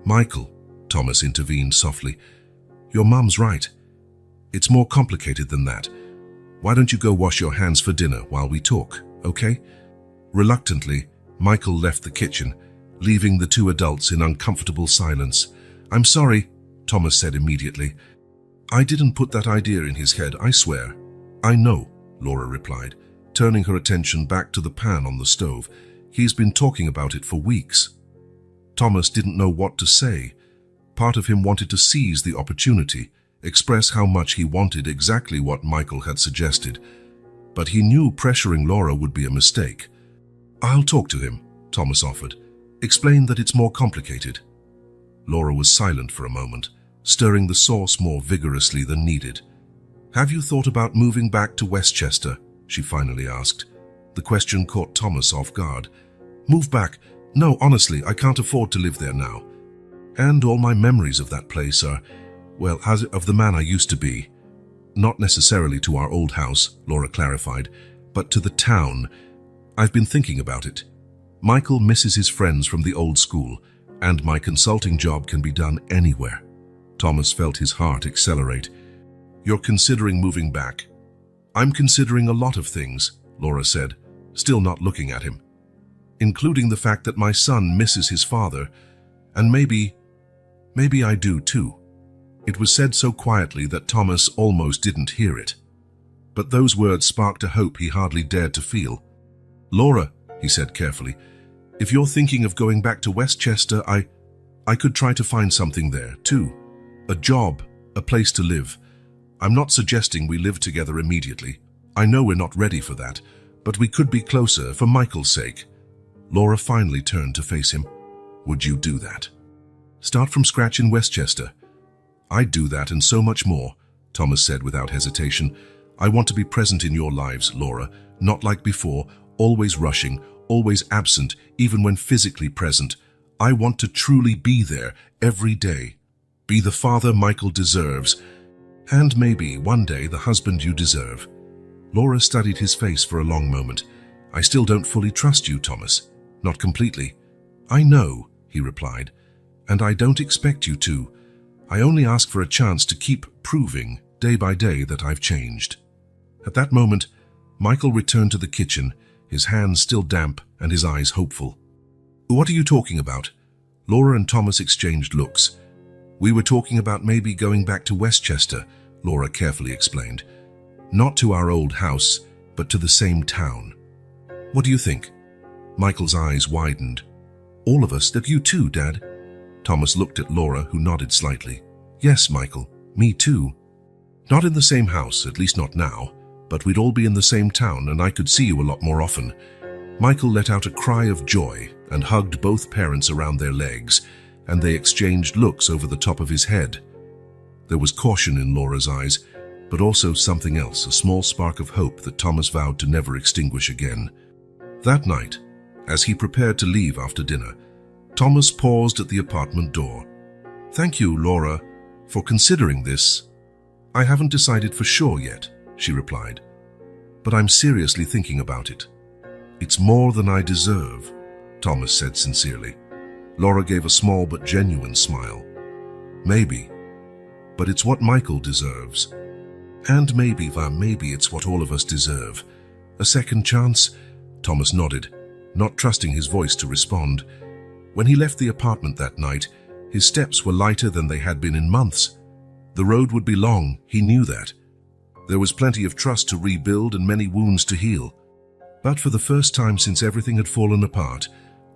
Speaker 1: "Michael," Thomas intervened softly, "your Mom's right. It's more complicated than that. Why don't you go wash your hands for dinner while we talk, okay?" Reluctantly, Michael left the kitchen, leaving the two adults in uncomfortable silence. "I'm sorry," Thomas said immediately. "I didn't put that idea in his head, I swear." "I know," Laura replied, turning her attention back to the pan on the stove. "He's been talking about it for weeks." Thomas didn't know what to say. Part of him wanted to seize the opportunity, express how much he wanted exactly what Michael had suggested. But he knew pressuring Laura would be a mistake. "I'll talk to him," Thomas offered. "Explain that it's more complicated." Laura was silent for a moment, stirring the sauce more vigorously than needed. "Have you thought about moving back to Westchester?" she finally asked. The question caught Thomas off guard. "Move back? No, honestly, I can't afford to live there now. And all my memories of that place are, well, as of the man I used to be. Not necessarily to our old house," Laura clarified, "but to the town. I've been thinking about it. Michael misses his friends from the old school, and my consulting job can be done anywhere." Thomas felt his heart accelerate. "You're considering moving back?" "I'm considering a lot of things," Laura said, still not looking at him. "Including the fact that my son misses his father, and maybe I do too." It was said so quietly that Thomas almost didn't hear it. But those words sparked a hope he hardly dared to feel. "Laura," he said carefully, "if you're thinking of going back to Westchester, I could try to find something there too. A job, a place to live. I'm not suggesting we live together immediately. I know we're not ready for that, but we could be closer for Michael's sake." Laura finally turned to face him. "Would you do that? Start from scratch in Westchester?" "I'd do that and so much more," Thomas said without hesitation. "I want to be present in your lives, Laura, not like before, always rushing, always absent, even when physically present. I want to truly be there every day. Be the father Michael deserves, and maybe one day the husband you deserve." Laura studied his face for a long moment. "I still don't fully trust you, Thomas. Not completely." "I know," he replied, "and I don't expect you to. I only ask for a chance to keep proving, day by day, that I've changed." At that moment, Michael returned to the kitchen, his hands still damp and his eyes hopeful. "What are you talking about?" Laura and Thomas exchanged looks. "We were talking about maybe going back to Westchester," Laura carefully explained. "Not to our old house, but to the same town. What do you think?" Michael's eyes widened. "All of us, that you too, Dad?" Thomas looked at Laura, who nodded slightly. "Yes, Michael, me too. Not in the same house, at least not now, but we'd all be in the same town and I could see you a lot more often." Michael let out a cry of joy and hugged both parents around their legs, and they exchanged looks over the top of his head. There was caution in Laura's eyes, but also something else, a small spark of hope that Thomas vowed to never extinguish again. That night, as he prepared to leave after dinner, Thomas paused at the apartment door. "Thank you, Laura, for considering this." "I haven't decided for sure yet," she replied, "but I'm seriously thinking about it." "It's more than I deserve," Thomas said sincerely. Laura gave a small but genuine smile. "Maybe, but it's what Michael deserves. And maybe it's what all of us deserve. A second chance?" Thomas nodded, not trusting his voice to respond. When he left the apartment that night, his steps were lighter than they had been in months. The road would be long, he knew that. There was plenty of trust to rebuild and many wounds to heal. But for the first time since everything had fallen apart,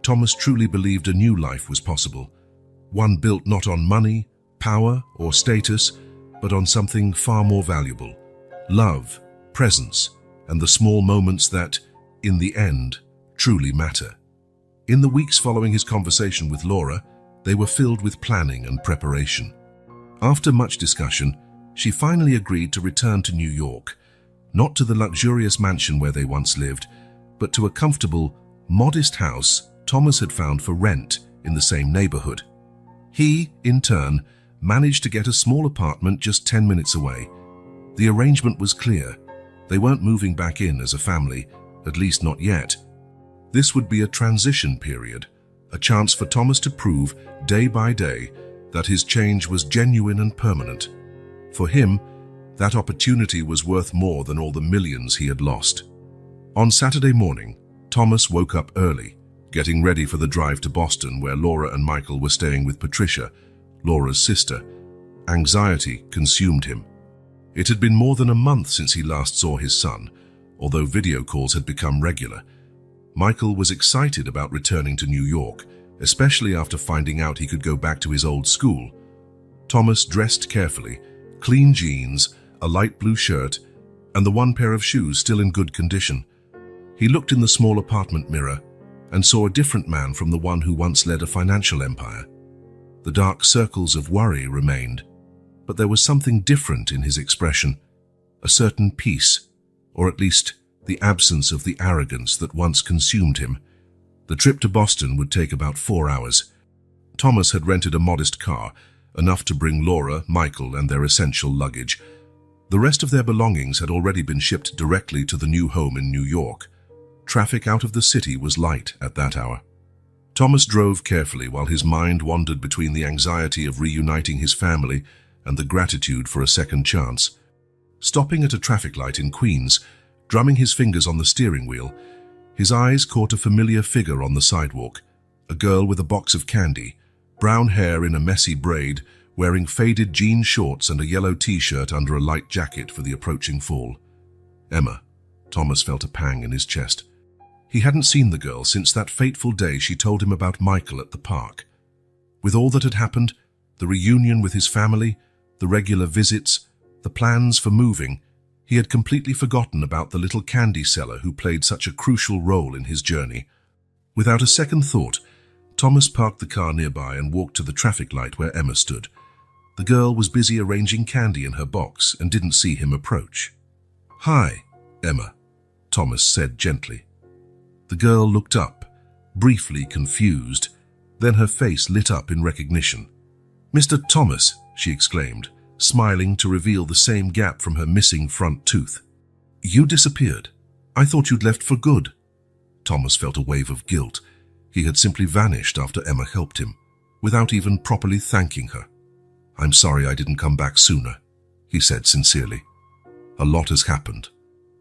Speaker 1: Thomas truly believed a new life was possible. One built not on money, power, or status, but on something far more valuable: love, presence, and the small moments that, in the end, truly matter. In the weeks following his conversation with Laura, they were filled with planning and preparation. After much discussion, she finally agreed to return to New York, not to the luxurious mansion where they once lived, but to a comfortable, modest house Thomas had found for rent in the same neighborhood. He, in turn, managed to get a small apartment just 10 minutes away. The arrangement was clear. They weren't moving back in as a family, at least not yet. This would be a transition period, a chance for Thomas to prove, day by day, that his change was genuine and permanent. For him, that opportunity was worth more than all the millions he had lost. On Saturday morning, Thomas woke up early, getting ready for the drive to Boston, where Laura and Michael were staying with Patricia, Laura's sister. Anxiety consumed him. It had been more than a month since he last saw his son, although video calls had become regular. Michael was excited about returning to New York, especially after finding out he could go back to his old school. Thomas dressed carefully, clean jeans, a light blue shirt, and the one pair of shoes still in good condition. He looked in the small apartment mirror and saw a different man from the one who once led a financial empire. The dark circles of worry remained, but there was something different in his expression, a certain peace, or at least the absence of the arrogance that once consumed him. The trip to Boston would take about 4 hours. Thomas had rented a modest car, enough to bring Laura, Michael, and their essential luggage. The rest of their belongings had already been shipped directly to the new home in New York. Traffic out of the city was light at that hour. Thomas drove carefully while his mind wandered between the anxiety of reuniting his family and the gratitude for a second chance. Stopping at a traffic light in Queens, drumming his fingers on the steering wheel, his eyes caught a familiar figure on the sidewalk, a girl with a box of candy, brown hair in a messy braid, wearing faded jean shorts and a yellow t-shirt under a light jacket for the approaching fall. Emma. Thomas felt a pang in his chest. He hadn't seen the girl since that fateful day she told him about Michael at the park. With all that had happened, the reunion with his family, the regular visits, the plans for moving, he had completely forgotten about the little candy seller who played such a crucial role in his journey. Without a second thought, Thomas parked the car nearby and walked to the traffic light where Emma stood. The girl was busy arranging candy in her box and didn't see him approach. "Hi, Emma," Thomas said gently. The girl looked up, briefly confused, then her face lit up in recognition. "Mr. Thomas," she exclaimed, smiling to reveal the same gap from her missing front tooth. "You disappeared. I thought you'd left for good." Thomas felt a wave of guilt. He had simply vanished after Emma helped him, without even properly thanking her. "I'm sorry I didn't come back sooner," he said sincerely. "A lot has happened."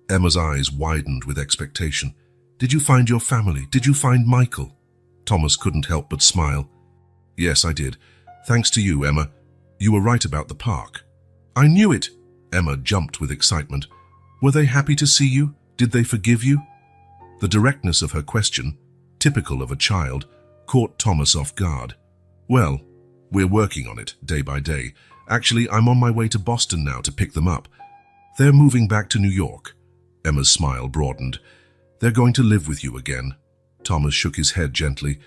Speaker 1: Emma's eyes widened with expectation. "Did you find your family? Did you find Michael?" Thomas couldn't help but smile. "Yes, I did. Thanks to you, Emma. You were right about the park." "I knew it!" Emma jumped with excitement. "Were they happy to see you? Did they forgive you?" The directness of her question, typical of a child, caught Thomas off guard. "Well, we're working on it, day by day. Actually, I'm on my way to Boston now to pick them up. They're moving back to New York." Emma's smile broadened. "They're going to live with you again." Thomas shook his head gently.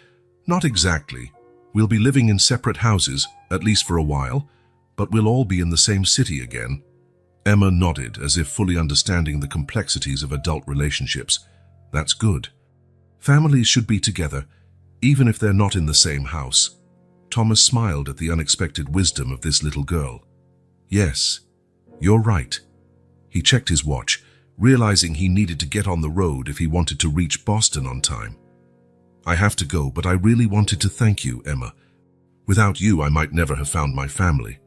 Speaker 1: "Not exactly. We'll be living in separate houses, at least for a while, but we'll all be in the same city again." Emma nodded, as if fully understanding the complexities of adult relationships. "That's good. Families should be together, even if they're not in the same house." Thomas smiled at the unexpected wisdom of this little girl. "Yes, you're right." He checked his watch, realizing he needed to get on the road if he wanted to reach Boston on time. "I have to go, but I really wanted to thank you, Emma. Without you, I might never have found my family."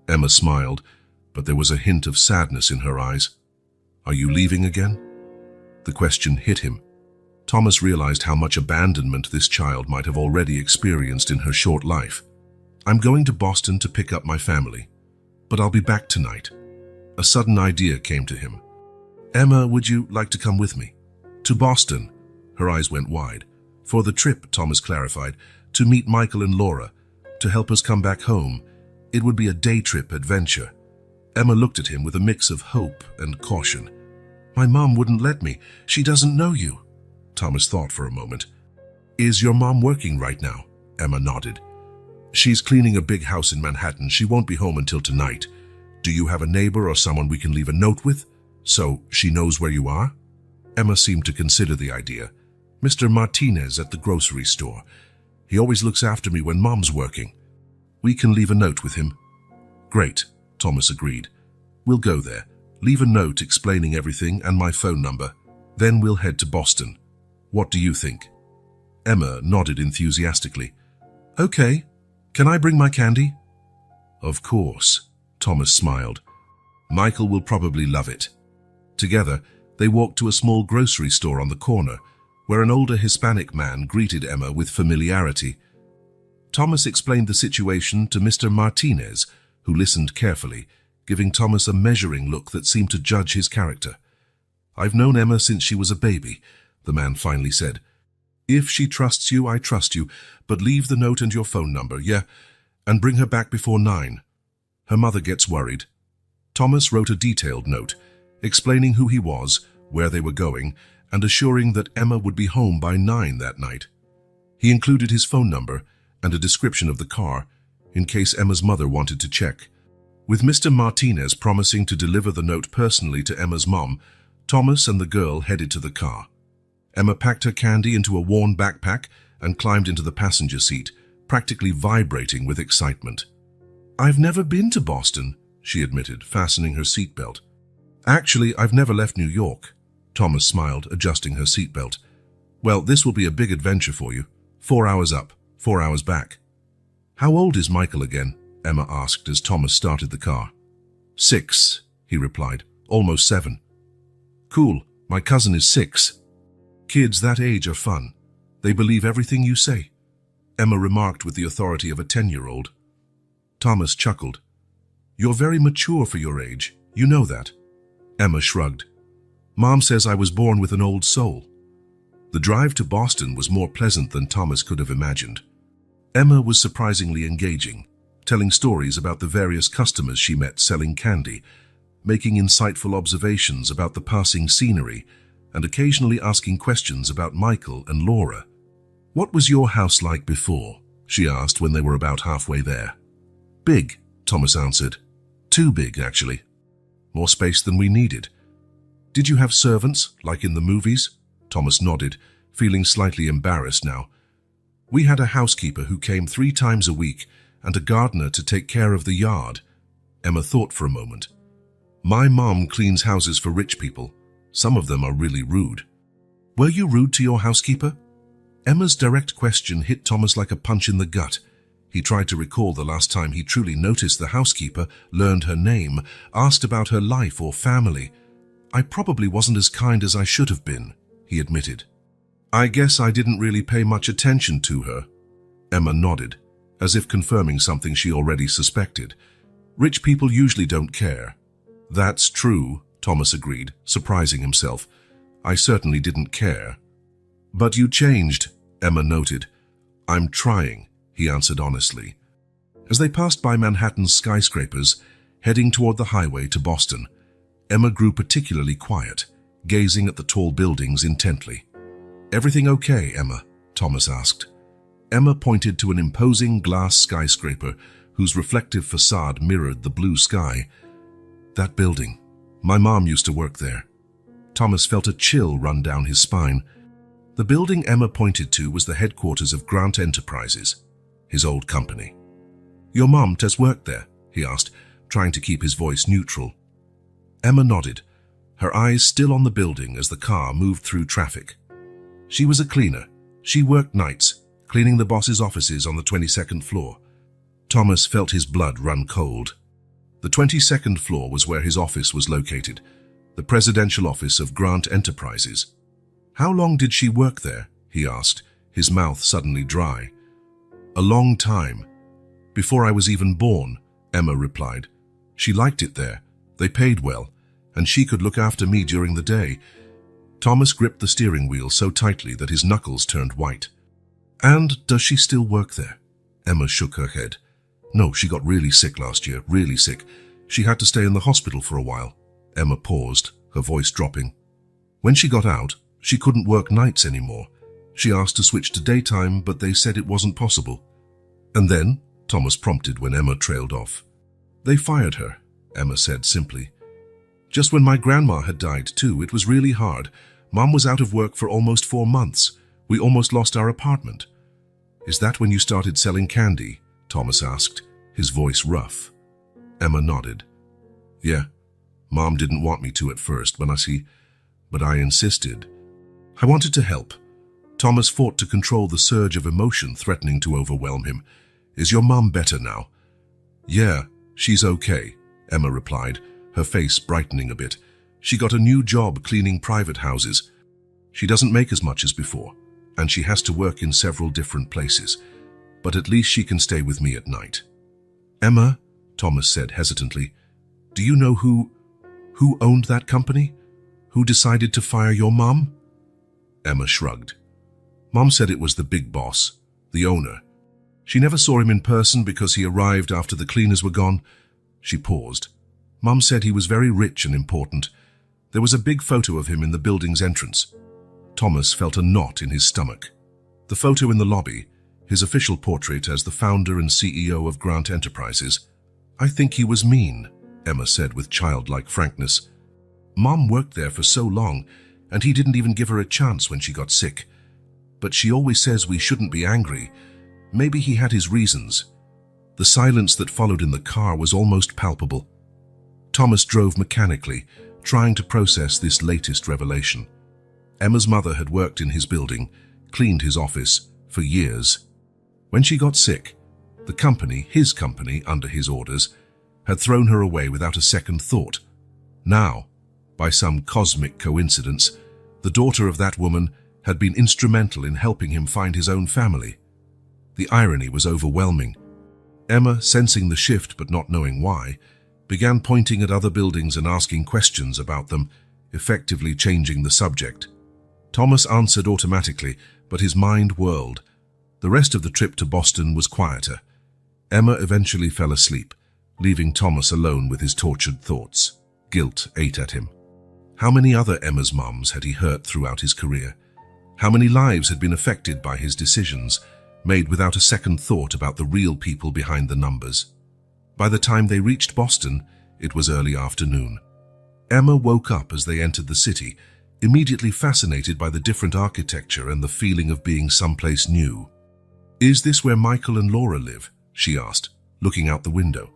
Speaker 1: Emma smiled, but there was a hint of sadness in her eyes. "Are you leaving again?" The question hit him. Thomas realized how much abandonment this child might have already experienced in her short life. "I'm going to Boston to pick up my family, but I'll be back tonight." A sudden idea came to him. "Emma, would you like to come with me?" "To Boston?" Her eyes went wide. "For the trip," Thomas clarified, "to meet Michael and Laura, to help us come back home. It would be a day-trip adventure." Emma looked at him with a mix of hope and caution. "My mom wouldn't let me. She doesn't know you." Thomas thought for a moment. "Is your mom working right now?" Emma nodded. "She's cleaning a big house in Manhattan. She won't be home until tonight. Do you have a neighbor or someone we can leave a note with, so she knows where you are?" Emma seemed to consider the idea. "Mr. Martinez at the grocery store. He always looks after me when Mom's working. We can leave a note with him." "Great," Thomas agreed. "We'll go there, leave a note explaining everything and my phone number. Then we'll head to Boston. What do you think?" Emma nodded enthusiastically. "Okay. Can I bring my candy?" "Of course," Thomas smiled. "Michael will probably love it." Together, they walked to a small grocery store on the corner, where an older Hispanic man greeted Emma with familiarity. Thomas explained the situation to Mr. Martinez, who listened carefully, giving Thomas a measuring look that seemed to judge his character. "I've known Emma since she was a baby," the man finally said. If she trusts you, I trust you, but leave the note and your phone number, yeah? And bring her back before 9. Her mother gets worried. Thomas wrote a detailed note, explaining who he was, where they were going, and assuring that Emma would be home by 9 that night. He included his phone number and a description of the car, in case Emma's mother wanted to check. With Mr. Martinez promising to deliver the note personally to Emma's mom, Thomas and the girl headed to the car. Emma packed her candy into a worn backpack and climbed into the passenger seat, practically vibrating with excitement. "I've never been to Boston," she admitted, fastening her seatbelt. "Actually, I've never left New York." Thomas smiled, adjusting her seatbelt. "Well, this will be a big adventure for you. 4 hours up, 4 hours back." "How old is Michael again?" Emma asked as Thomas started the car. 6, he replied. "Almost 7. "Cool, my cousin is 6. Kids that age are fun. They believe everything you say," Emma remarked with the authority of a 10-year-old. Thomas chuckled. "You're very mature for your age. You know that." Emma shrugged. "Mom says I was born with an old soul." The drive to Boston was more pleasant than Thomas could have imagined. Emma was surprisingly engaging, telling stories about the various customers she met selling candy, making insightful observations about the passing scenery, and occasionally asking questions about Michael and Laura. "What was your house like before?" she asked when they were about halfway there. "Big," Thomas answered. "Too big, actually. More space than we needed." "Did you have servants, like in the movies?" Thomas nodded, feeling slightly embarrassed now. "We had a housekeeper who came 3 times a week and a gardener to take care of the yard." Emma thought for a moment. "My mom cleans houses for rich people. Some of them are really rude." "Were you rude to your housekeeper?" Emma's direct question hit Thomas like a punch in the gut. He tried to recall the last time he truly noticed the housekeeper, learned her name, asked about her life or family. "I probably wasn't as kind as I should have been," he admitted. "I guess I didn't really pay much attention to her." Emma nodded, as if confirming something she already suspected. "Rich people usually don't care." "That's true," Thomas agreed, surprising himself. "I certainly didn't care." "But you changed," Emma noted. "I'm trying," he answered honestly. As they passed by Manhattan's skyscrapers, heading toward the highway to Boston, Emma grew particularly quiet, gazing at the tall buildings intently. "Everything okay, Emma?" Thomas asked. Emma pointed to an imposing glass skyscraper whose reflective facade mirrored the blue sky. "That building. My mom used to work there." Thomas felt a chill run down his spine. The building Emma pointed to was the headquarters of Grant Enterprises, his old company. "Your mom does work there?" he asked, trying to keep his voice neutral. Emma nodded, her eyes still on the building as the car moved through traffic. "She was a cleaner. She worked nights, cleaning the boss's offices on the 22nd floor." Thomas felt his blood run cold. The 22nd floor was where his office was located, the presidential office of Grant Enterprises. "How long did she work there?" he asked, his mouth suddenly dry. "A long time. Before I was even born," Emma replied. "She liked it there. They paid well, and she could look after me during the day." Thomas gripped the steering wheel so tightly that his knuckles turned white. "And does she still work there?" Emma shook her head. "No, she got really sick last year, really sick. She had to stay in the hospital for a while." Emma paused, her voice dropping. "When she got out, she couldn't work nights anymore. She asked to switch to daytime, but they said it wasn't possible." "And then?" Thomas prompted when Emma trailed off. "They fired her," Emma said simply. "Just when my grandma had died too, it was really hard. Mom was out of work for almost 4 months. We almost lost our apartment." "Is that when you started selling candy?" Thomas asked, his voice rough. Emma nodded. "Yeah, Mom didn't want me to at first, but I insisted. I wanted to help." Thomas fought to control the surge of emotion threatening to overwhelm him. "Is your mom better now?" "Yeah, she's okay," Emma replied, her face brightening a bit. "She got a new job cleaning private houses. She doesn't make as much as before, and she has to work in several different places. But at least she can stay with me at night." "Emma," Thomas said hesitantly, "do you know who owned that company? Who decided to fire your mom?" Emma shrugged. Mom said it was the big boss, the owner. She never saw him in person because he arrived after the cleaners were gone. She paused. Mom said he was very rich and important. There was a big photo of him in the building's entrance. Thomas felt a knot in his stomach. The photo in the lobby, his official portrait as the founder and CEO of Grant Enterprises. I think he was mean, Emma said with childlike frankness. Mom worked there for so long, and he didn't even give her a chance when she got sick. But she always says we shouldn't be angry. Maybe he had his reasons. The silence that followed in the car was almost palpable. Thomas drove mechanically, trying to process this latest revelation. Emma's mother had worked in his building, cleaned his office, for years. When she got sick, the company, his company, under his orders, had thrown her away without a second thought. Now, by some cosmic coincidence, the daughter of that woman had been instrumental in helping him find his own family. The irony was overwhelming. Emma, sensing the shift but not knowing why, began pointing at other buildings and asking questions about them, effectively changing the subject. Thomas answered automatically, but his mind whirled. The rest of the trip to Boston was quieter. Emma eventually fell asleep, leaving Thomas alone with his tortured thoughts. Guilt ate at him. How many other Emma's moms had he hurt throughout his career? How many lives had been affected by his decisions, made without a second thought about the real people behind the numbers? By the time they reached Boston, it was early afternoon. Emma woke up as they entered the city, immediately fascinated by the different architecture and the feeling of being someplace new. "Is this where Michael and Laura live?" she asked, looking out the window.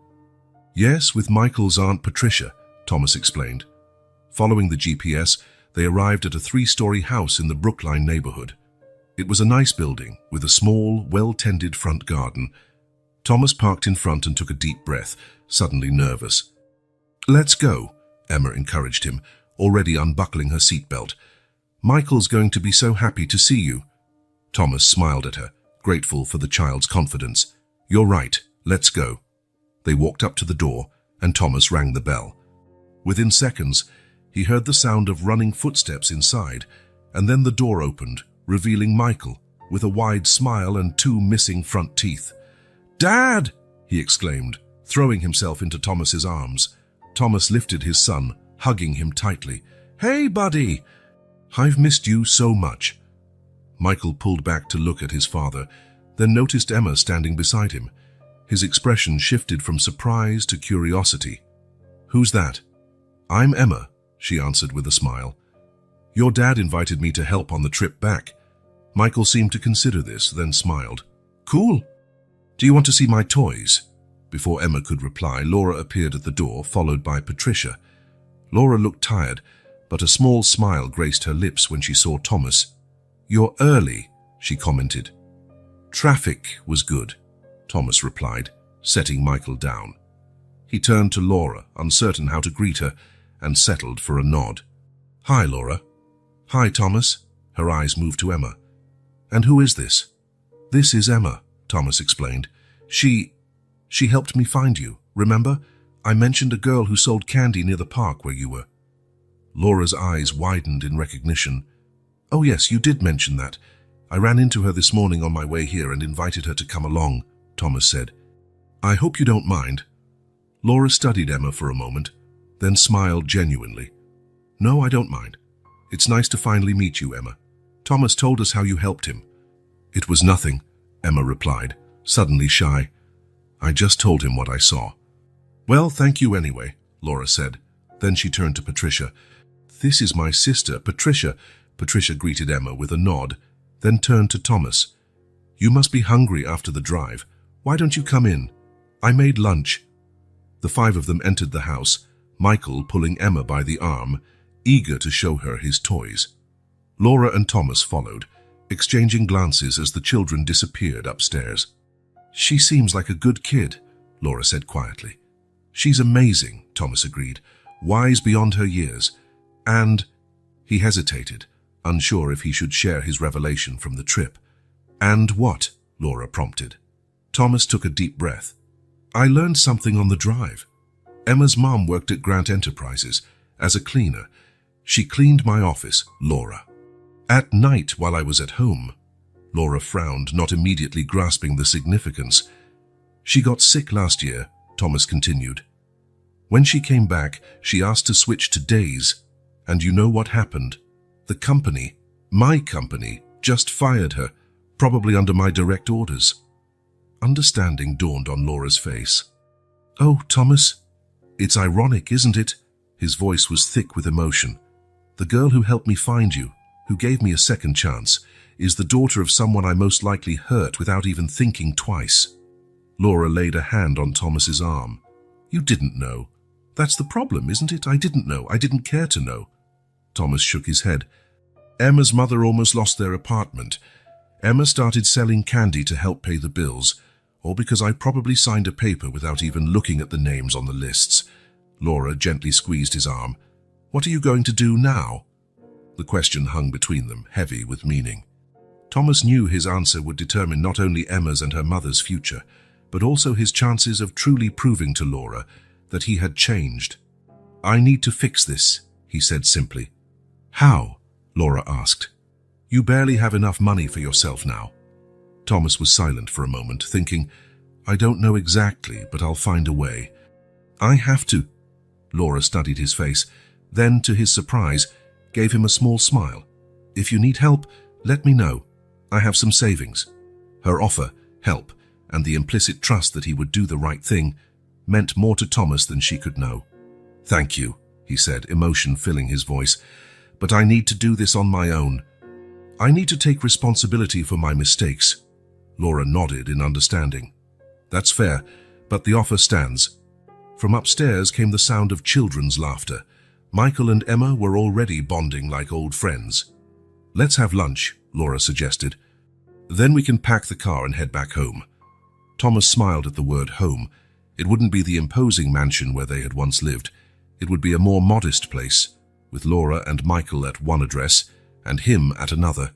Speaker 1: "Yes, with Michael's Aunt Patricia," Thomas explained. Following the GPS, they arrived at a 3-story house in the Brookline neighborhood. It was a nice building, with a small, well-tended front garden. Thomas parked in front and took a deep breath, suddenly nervous. "Let's go," Emma encouraged him, already unbuckling her seatbelt. "Michael's going to be so happy to see you." Thomas smiled at her, grateful for the child's confidence. "You're right, let's go." They walked up to the door, and Thomas rang the bell. Within seconds, he heard the sound of running footsteps inside, and then the door opened, revealing Michael, with a wide smile and 2 missing front teeth. "Dad!" he exclaimed, throwing himself into Thomas's arms. Thomas lifted his son, hugging him tightly. "Hey, buddy! I've missed you so much." Michael pulled back to look at his father, then noticed Emma standing beside him. His expression shifted from surprise to curiosity. "Who's that?" "I'm Emma," she answered with a smile. "Your dad invited me to help on the trip back." Michael seemed to consider this, then smiled. "Cool. Do you want to see my toys?" Before Emma could reply, Laura appeared at the door, followed by Patricia. Laura looked tired, but a small smile graced her lips when she saw Thomas. "You're early," she commented. "Traffic was good," Thomas replied, setting Michael down. He turned to Laura, uncertain how to greet her, and settled for a nod. "Hi, Laura." "Hi, Thomas." Her eyes moved to Emma. "And who is this?" "This is Emma," Thomas explained. She helped me find you, remember? I mentioned a girl who sold candy near the park where you were." Laura's eyes widened in recognition. "Oh yes, you did mention that. I ran into her this morning on my way here and invited her to come along," Thomas said. "I hope you don't mind." Laura studied Emma for a moment, then smiled genuinely. "No, I don't mind. It's nice to finally meet you, Emma. Thomas told us how you helped him." "It was nothing," Emma replied, suddenly shy. "I just told him what I saw." "Well, thank you anyway," Laura said. Then she turned to Patricia. "This is my sister, Patricia." Patricia greeted Emma with a nod, then turned to Thomas. "You must be hungry after the drive. Why don't you come in? I made lunch." The 5 of them entered the house, Michael pulling Emma by the arm, eager to show her his toys. Laura and Thomas followed, exchanging glances as the children disappeared upstairs. "She seems like a good kid," Laura said quietly. "She's amazing," Thomas agreed, "wise beyond her years. And—" he hesitated, unsure if he should share his revelation from the trip. "And what?" Laura prompted. Thomas took a deep breath. "I learned something on the drive. Emma's mom worked at Grant Enterprises as a cleaner. She cleaned my office, Laura. At night while I was at home. Laura frowned, not immediately grasping the significance. She got sick last year, Thomas continued. When she came back, she asked to switch to days. And you know what happened? The company, my company, just fired her, probably under my direct orders. Understanding dawned on Laura's face. Oh, Thomas, it's ironic, isn't it? His voice was thick with emotion. The girl who helped me find you, who gave me a second chance, is the daughter of someone I most likely hurt without even thinking twice. Laura laid a hand on Thomas's arm. You didn't know. That's the problem, isn't it? I didn't know. I didn't care to know. Thomas shook his head. Emma's mother almost lost their apartment. Emma started selling candy to help pay the bills, all because I probably signed a paper without even looking at the names on the lists. Laura gently squeezed his arm. What are you going to do now? The question hung between them, heavy with meaning. Thomas knew his answer would determine not only Emma's and her mother's future, but also his chances of truly proving to Laura that he had changed. I need to fix this, he said simply. How? Laura asked. You barely have enough money for yourself now. Thomas was silent for a moment, thinking, I don't know exactly, but I'll find a way. I have to. Laura studied his face, then, to his surprise, gave him a small smile. If you need help, let me know. I have some savings. Her offer, help, and the implicit trust that he would do the right thing, meant more to Thomas than she could know. Thank you, he said, emotion filling his voice, but I need to do this on my own. I need to take responsibility for my mistakes. Laura nodded in understanding. That's fair, but the offer stands. From upstairs came the sound of children's laughter. Michael and Emma were already bonding like old friends. Let's have lunch, Laura suggested. Then we can pack the car and head back home. Thomas smiled at the word home. It wouldn't be the imposing mansion where they had once lived. It would be a more modest place, with Laura and Michael at one address and him at another.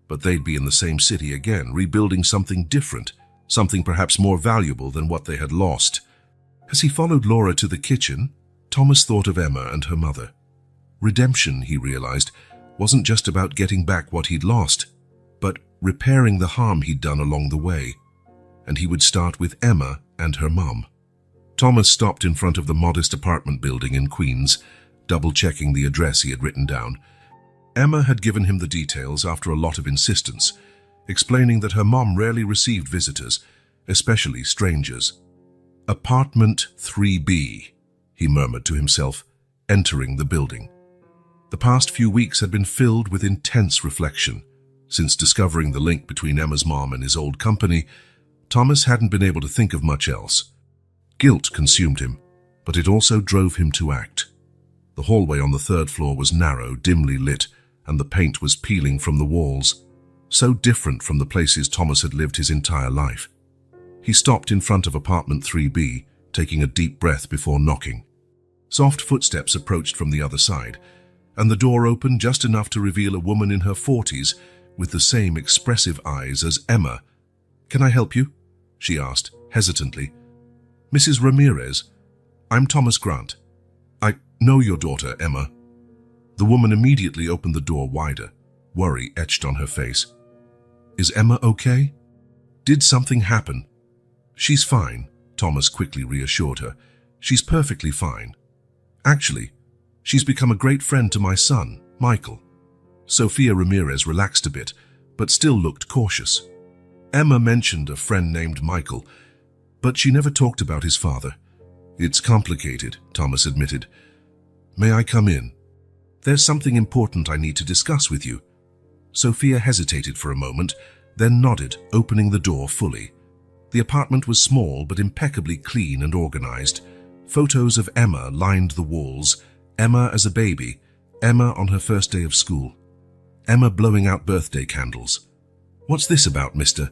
Speaker 1: But they'd be in the same city again, rebuilding something different, something perhaps more valuable than what they had lost. As he followed Laura to the kitchen, Thomas thought of Emma and her mother. Redemption, he realized, wasn't just about getting back what he'd lost, but repairing the harm he'd done along the way. And he would start with Emma and her mum. Thomas stopped in front of the modest apartment building in Queens, double-checking the address he had written down. Emma had given him the details after a lot of insistence, explaining that her mom rarely received visitors, especially strangers. Apartment 3B, he murmured to himself, entering the building. The past few weeks had been filled with intense reflection. Since discovering the link between Emma's mom and his old company, Thomas hadn't been able to think of much else. Guilt consumed him, but it also drove him to act. The hallway on the third floor was narrow, dimly lit, and the paint was peeling from the walls, so different from the places Thomas had lived his entire life. He stopped in front of apartment 3B, taking a deep breath before knocking. Soft footsteps approached from the other side, and the door opened just enough to reveal a woman in her 40s with the same expressive eyes as Emma. Can I help you? She asked, hesitantly. Mrs. Ramirez, I'm Thomas Grant. I know your daughter, Emma. The woman immediately opened the door wider, worry etched on her face. Is Emma okay? Did something happen? She's fine, Thomas quickly reassured her. She's perfectly fine. Actually, she's become a great friend to my son, Michael. Sophia Ramirez relaxed a bit, but still looked cautious. Emma mentioned a friend named Michael, but she never talked about his father. It's complicated, Thomas admitted. May I come in? There's something important I need to discuss with you. Sophia hesitated for a moment, then nodded, opening the door fully. The apartment was small but impeccably clean and organized. Photos of Emma lined the walls. Emma as a baby, Emma on her first day of school, Emma blowing out birthday candles. What's this about, Mr.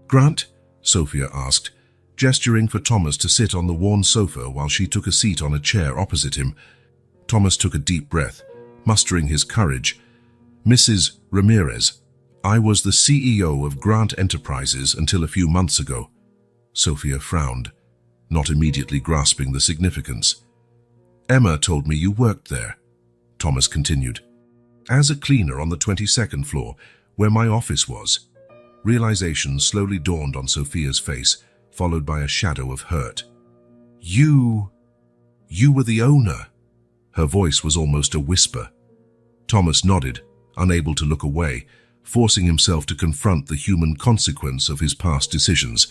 Speaker 1: Grant? Sophia asked, gesturing for Thomas to sit on the worn sofa while she took a seat on a chair opposite him. Thomas took a deep breath, mustering his courage. Mrs. Ramirez, I was the CEO of Grant Enterprises until a few months ago. Sophia frowned, not immediately grasping the significance. Emma told me you worked there, Thomas continued. As a cleaner on the 22nd floor, where my office was. Realization slowly dawned on Sophia's face, followed by a shadow of hurt. You were the owner." Her voice was almost a whisper. Thomas nodded, unable to look away, forcing himself to confront the human consequence of his past decisions.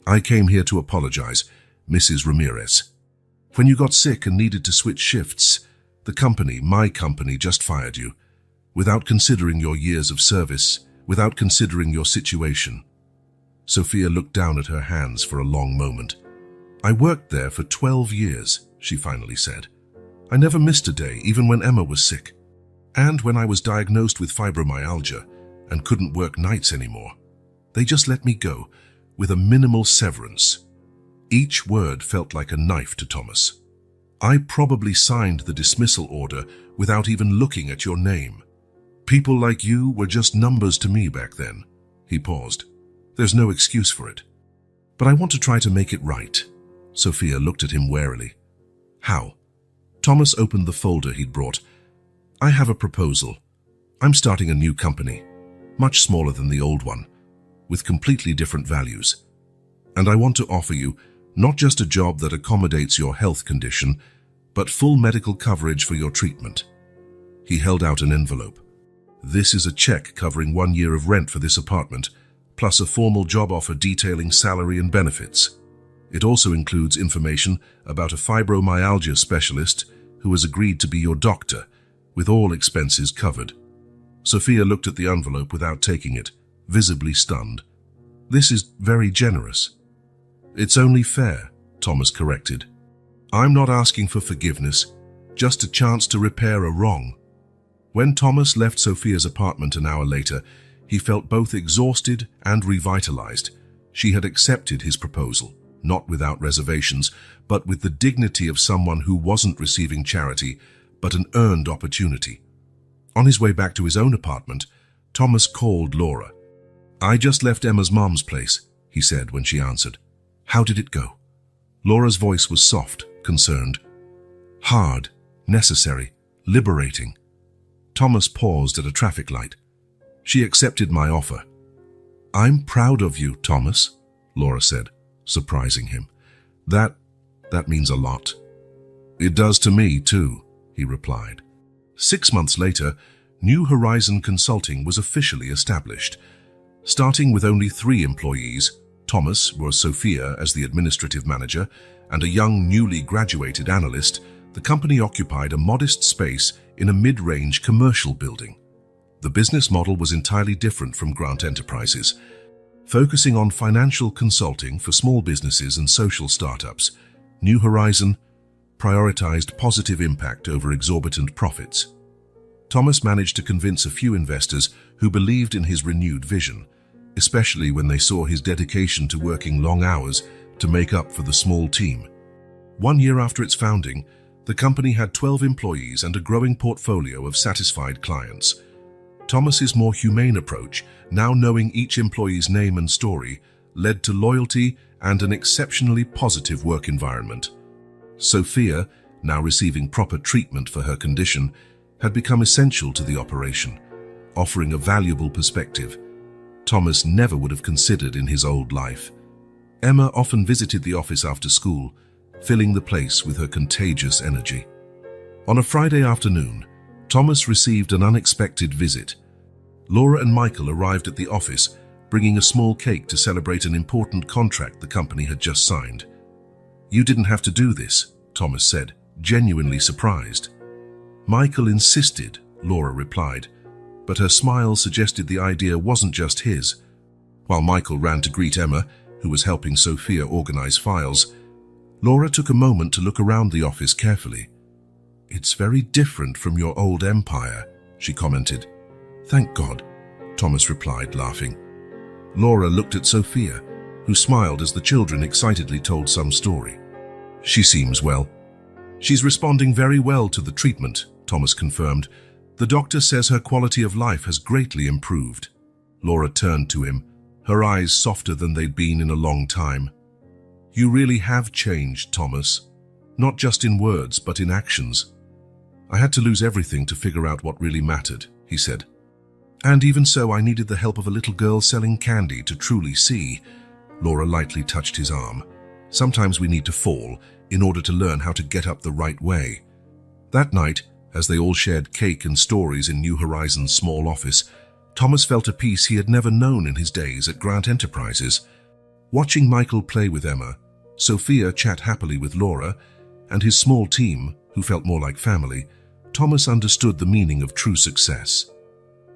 Speaker 1: "I came here to apologize, Mrs. Ramirez. When you got sick and needed to switch shifts, the company, my company, just fired you, without considering your years of service, without considering your situation." Sophia looked down at her hands for a long moment. "I worked there for 12 years, she finally said. "I never missed a day, even when Emma was sick. And when I was diagnosed with fibromyalgia and couldn't work nights anymore, they just let me go, with a minimal severance." Each word felt like a knife to Thomas. "I probably signed the dismissal order without even looking at your name. People like you were just numbers to me back then." He paused. "There's no excuse for it. But I want to try to make it right." Sophia looked at him warily. "How?" Thomas opened the folder he'd brought. "I have a proposal. I'm starting a new company, much smaller than the old one, with completely different values. And I want to offer you not just a job that accommodates your health condition, but full medical coverage for your treatment." He held out an envelope. "This is a check covering 1 year of rent for this apartment, plus a formal job offer detailing salary and benefits. It also includes information about a fibromyalgia specialist who has agreed to be your doctor, with all expenses covered." Sophia looked at the envelope without taking it, visibly stunned. "This is very generous." "It's only fair," Thomas corrected. "I'm not asking for forgiveness, just a chance to repair a wrong." When Thomas left Sophia's apartment an hour later, he felt both exhausted and revitalized. She had accepted his proposal, not without reservations, but with the dignity of someone who wasn't receiving charity, but an earned opportunity. On his way back to his own apartment, Thomas called Laura. "I just left Emma's mom's place," he said when she answered. "How did it go?" Laura's voice was soft, concerned. "Hard, necessary, liberating." Thomas paused at a traffic light. "She accepted my offer." "I'm proud of you, Thomas," Laura said, surprising him. That means a lot." "It does to me, too," he replied. 6 months later, New Horizon Consulting was officially established. Starting with only 3 employees, Thomas was Sophia as the administrative manager, and a young newly graduated analyst, the company occupied a modest space in a mid-range commercial building. The business model was entirely different from Grant Enterprises, focusing on financial consulting for small businesses and social startups. New Horizon prioritized positive impact over exorbitant profits. Thomas managed to convince a few investors who believed in his renewed vision, especially when they saw his dedication to working long hours to make up for the small team. 1 year after its founding, the company had 12 employees and a growing portfolio of satisfied clients. Thomas's more humane approach, now knowing each employee's name and story, led to loyalty and an exceptionally positive work environment. Sophia, now receiving proper treatment for her condition, had become essential to the operation, offering a valuable perspective Thomas never would have considered in his old life. Emma often visited the office after school, filling the place with her contagious energy. On a Friday afternoon, Thomas received an unexpected visit. Laura and Michael arrived at the office, bringing a small cake to celebrate an important contract the company had just signed. "You didn't have to do this," Thomas said, genuinely surprised. "Michael insisted," Laura replied, but her smile suggested the idea wasn't just his. While Michael ran to greet Emma, who was helping Sophia organize files, Laura took a moment to look around the office carefully. "It's very different from your old empire," she commented. "Thank God," Thomas replied, laughing. Laura looked at Sophia, who smiled as the children excitedly told some story. "She seems well." "She's responding very well to the treatment," Thomas confirmed. "The doctor says her quality of life has greatly improved." Laura turned to him, her eyes softer than they'd been in a long time. "You really have changed, Thomas. Not just in words, but in actions." "I had to lose everything to figure out what really mattered," he said. And even so, I needed the help of a little girl selling candy to truly see. Laura lightly touched his arm. Sometimes we need to fall in order to learn how to get up the right way. That night, as they all shared cake and stories in New Horizons' small office, Thomas felt a peace he had never known in his days at Grant Enterprises. Watching Michael play with Emma, Sophia chat happily with Laura, and his small team, who felt more like family, Thomas understood the meaning of true success.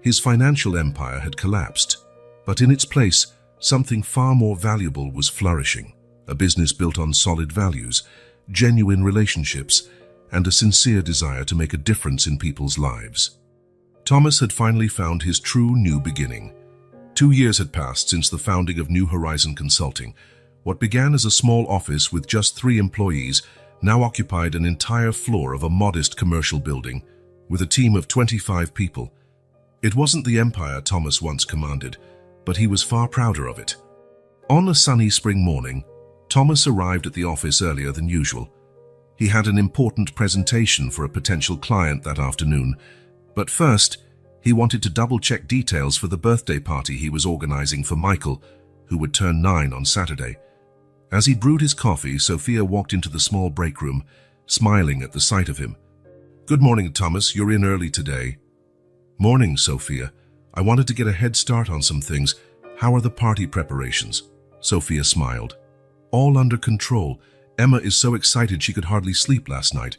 Speaker 1: His financial empire had collapsed, but in its place, something far more valuable was flourishing, a business built on solid values, genuine relationships, and a sincere desire to make a difference in people's lives. Thomas had finally found his true new beginning. 2 years had passed since the founding of New Horizon Consulting. What began as a small office with just 3 employees now occupied an entire floor of a modest commercial building with a team of 25 people. It wasn't the empire Thomas once commanded, but he was far prouder of it. On a sunny spring morning, Thomas arrived at the office earlier than usual. He had an important presentation for a potential client that afternoon, but first, he wanted to double-check details for the birthday party he was organizing for Michael, who would turn 9 on Saturday. As he brewed his coffee, Sophia walked into the small break room, smiling at the sight of him. "Good morning, Thomas. You're in early today." "Morning, Sophia. I wanted to get a head start on some things. How are the party preparations?" Sophia smiled. "All under control. Emma is so excited she could hardly sleep last night.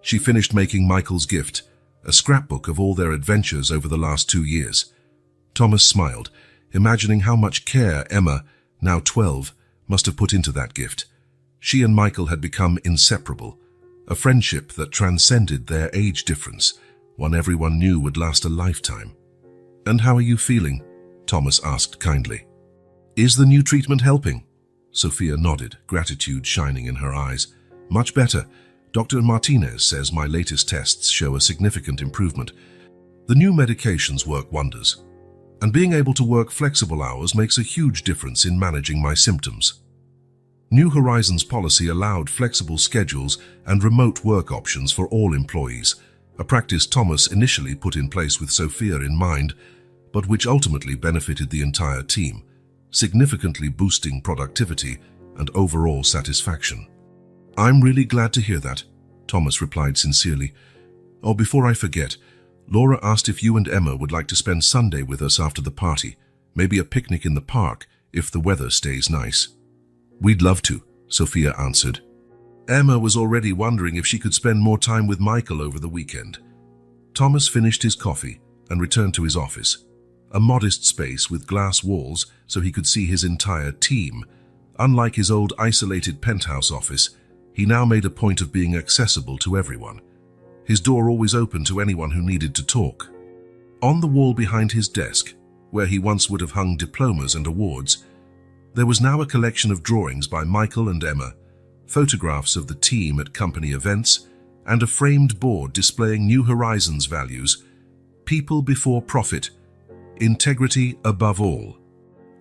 Speaker 1: She finished making Michael's gift, a scrapbook of all their adventures over the last 2 years." Thomas smiled, imagining how much care Emma, now 12, must have put into that gift. She and Michael had become inseparable, a friendship that transcended their age difference, one everyone knew would last a lifetime. "And how are you feeling?" Thomas asked kindly. "Is the new treatment helping?" Sophia nodded, gratitude shining in her eyes. "Much better. Dr. Martinez says my latest tests show a significant improvement. The new medications work wonders, and being able to work flexible hours makes a huge difference in managing my symptoms." New Horizons policy allowed flexible schedules and remote work options for all employees, a practice Thomas initially put in place with Sophia in mind, but which ultimately benefited the entire team, significantly boosting productivity and overall satisfaction. "I'm really glad to hear that," Thomas replied sincerely. "Oh, before I forget, Laura asked if you and Emma would like to spend Sunday with us after the party, maybe a picnic in the park if the weather stays nice." "We'd love to," Sophia answered. Emma was already wondering if she could spend more time with Michael over the weekend. Thomas finished his coffee and returned to his office, a modest space with glass walls so he could see his entire team. Unlike his old isolated penthouse office, he now made a point of being accessible to everyone. His door always open to anyone who needed to talk. On the wall behind his desk, where he once would have hung diplomas and awards, there was now a collection of drawings by Michael and Emma, photographs of the team at company events, and a framed board displaying New Horizons values: people before profit, integrity above all,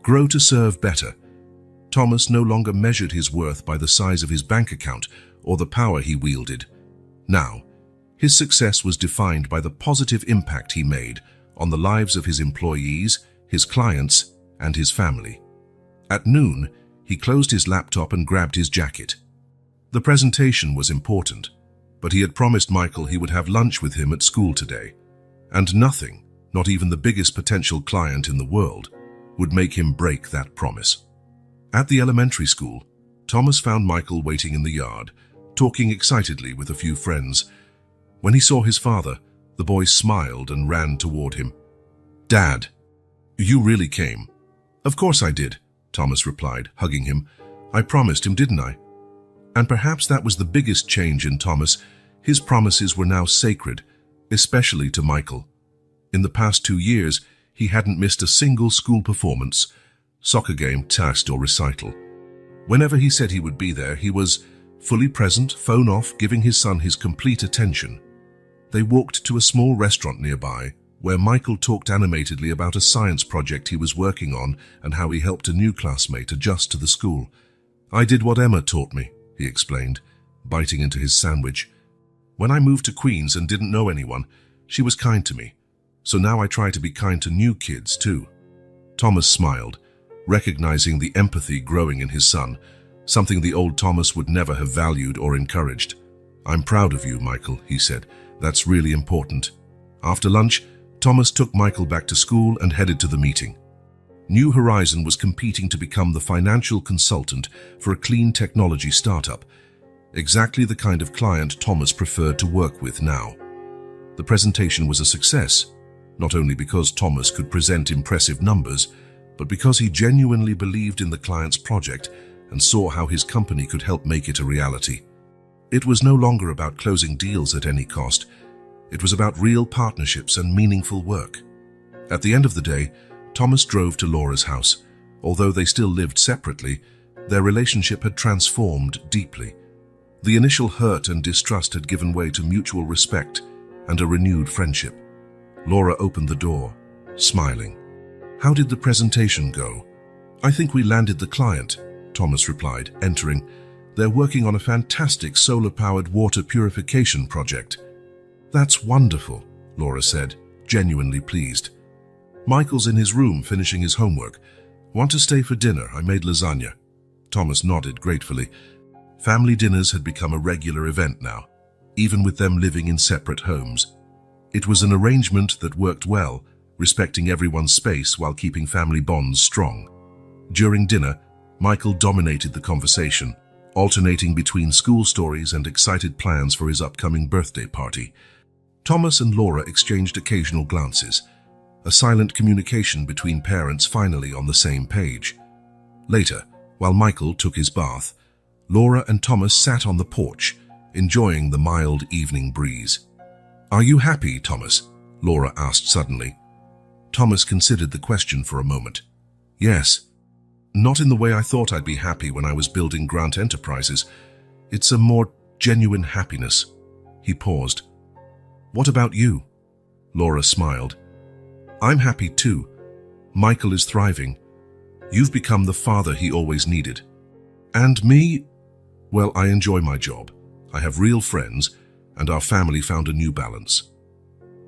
Speaker 1: grow to serve better. Thomas no longer measured his worth by the size of his bank account or the power he wielded. Now, his success was defined by the positive impact he made on the lives of his employees, his clients, and his family. At noon, he closed his laptop and grabbed his jacket. The presentation was important, but he had promised Michael he would have lunch with him at school today, and nothing, not even the biggest potential client in the world, would make him break that promise. At the elementary school, Thomas found Michael waiting in the yard, talking excitedly with a few friends. When he saw his father, the boy smiled and ran toward him. "Dad, you really came." "Of course I did," Thomas replied, hugging him. "I promised him, didn't I?" And perhaps that was the biggest change in Thomas. His promises were now sacred, especially to Michael. In the past 2 years, he hadn't missed a single school performance, soccer game, test, or recital. Whenever he said he would be there, he was fully present, phone off, giving his son his complete attention. They walked to a small restaurant nearby, where Michael talked animatedly about a science project he was working on and how he helped a new classmate adjust to the school. "I did what Emma taught me," he explained, biting into his sandwich. "When I moved to Queens and didn't know anyone, she was kind to me. So now I try to be kind to new kids too." Thomas smiled, recognizing the empathy growing in his son, something the old Thomas would never have valued or encouraged. "I'm proud of you, Michael," he said. "That's really important." After lunch, Thomas took Michael back to school and headed to the meeting. New Horizon was competing to become the financial consultant for a clean technology startup, exactly the kind of client Thomas preferred to work with now. The presentation was a success, not only because Thomas could present impressive numbers, but because he genuinely believed in the client's project and saw how his company could help make it a reality. It was no longer about closing deals at any cost. It was about real partnerships and meaningful work. At the end of the day, Thomas drove to Laura's house. Although they still lived separately, their relationship had transformed deeply. The initial hurt and distrust had given way to mutual respect and a renewed friendship. Laura opened the door, smiling. "How did the presentation go?" "I think we landed the client," Thomas replied, entering. "They're working on a fantastic solar-powered water purification project." "That's wonderful," Laura said, genuinely pleased. "Michael's in his room finishing his homework. Want to stay for dinner? I made lasagna." Thomas nodded gratefully. Family dinners had become a regular event now, even with them living in separate homes. It was an arrangement that worked well, respecting everyone's space while keeping family bonds strong. During dinner, Michael dominated the conversation, alternating between school stories and excited plans for his upcoming birthday party. Thomas and Laura exchanged occasional glances, a silent communication between parents finally on the same page. Later, while Michael took his bath, Laura and Thomas sat on the porch, enjoying the mild evening breeze. "Are you happy, Thomas?" Laura asked suddenly. Thomas considered the question for a moment. "Yes. Not in the way I thought I'd be happy when I was building Grant Enterprises. It's a more genuine happiness." He paused. "What about you?" Laura smiled. "I'm happy too. Michael is thriving. You've become the father he always needed. And me? Well, I enjoy my job. I have real friends, and our family found a new balance."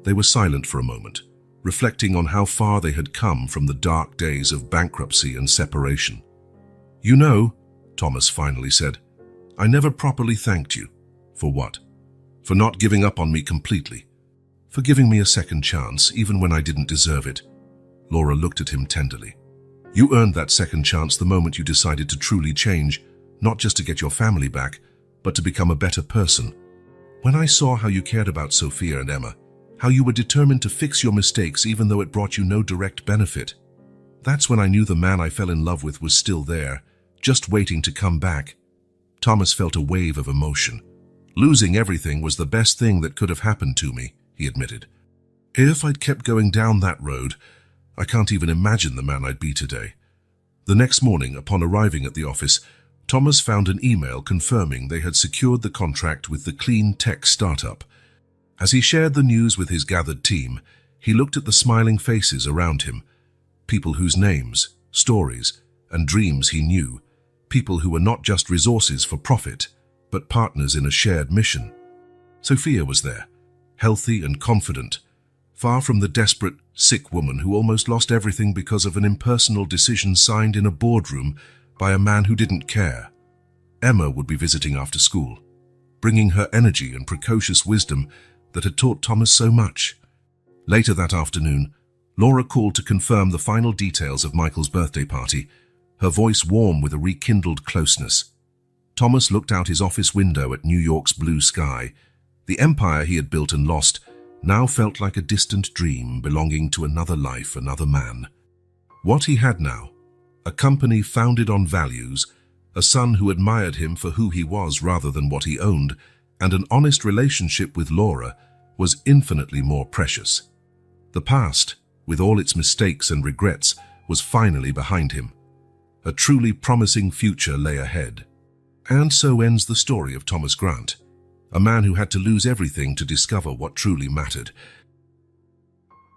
Speaker 1: They were silent for a moment, reflecting on how far they had come from the dark days of bankruptcy and separation. "You know," Thomas finally said, "I never properly thanked you." "For what?" "For not giving up on me completely. For giving me a second chance, even when I didn't deserve it." Laura looked at him tenderly. "You earned that second chance the moment you decided to truly change, not just to get your family back, but to become a better person. When I saw how you cared about Sophia and Emma, how you were determined to fix your mistakes even though it brought you no direct benefit, that's when I knew the man I fell in love with was still there, just waiting to come back." Thomas felt a wave of emotion. "Losing everything was the best thing that could have happened to me," he admitted. "If I'd kept going down that road, I can't even imagine the man I'd be today." The next morning, upon arriving at the office, Thomas found an email confirming they had secured the contract with the clean tech startup. As he shared the news with his gathered team, he looked at the smiling faces around him, people whose names, stories, and dreams he knew, people who were not just resources for profit, but partners in a shared mission. Sophia was there, healthy and confident, far from the desperate, sick woman who almost lost everything because of an impersonal decision signed in a boardroom by a man who didn't care. Emma would be visiting after school, bringing her energy and precocious wisdom that had taught Thomas so much. Later that afternoon, Laura called to confirm the final details of Michael's birthday party, her voice warm with a rekindled closeness. Thomas looked out his office window at New York's blue sky. The empire he had built and lost now felt like a distant dream belonging to another life, another man. What he had now, a company founded on values, a son who admired him for who he was rather than what he owned, and an honest relationship with Laura, was infinitely more precious. The past, with all its mistakes and regrets, was finally behind him. A truly promising future lay ahead. And so ends the story of Thomas Grant, a man who had to lose everything to discover what truly mattered.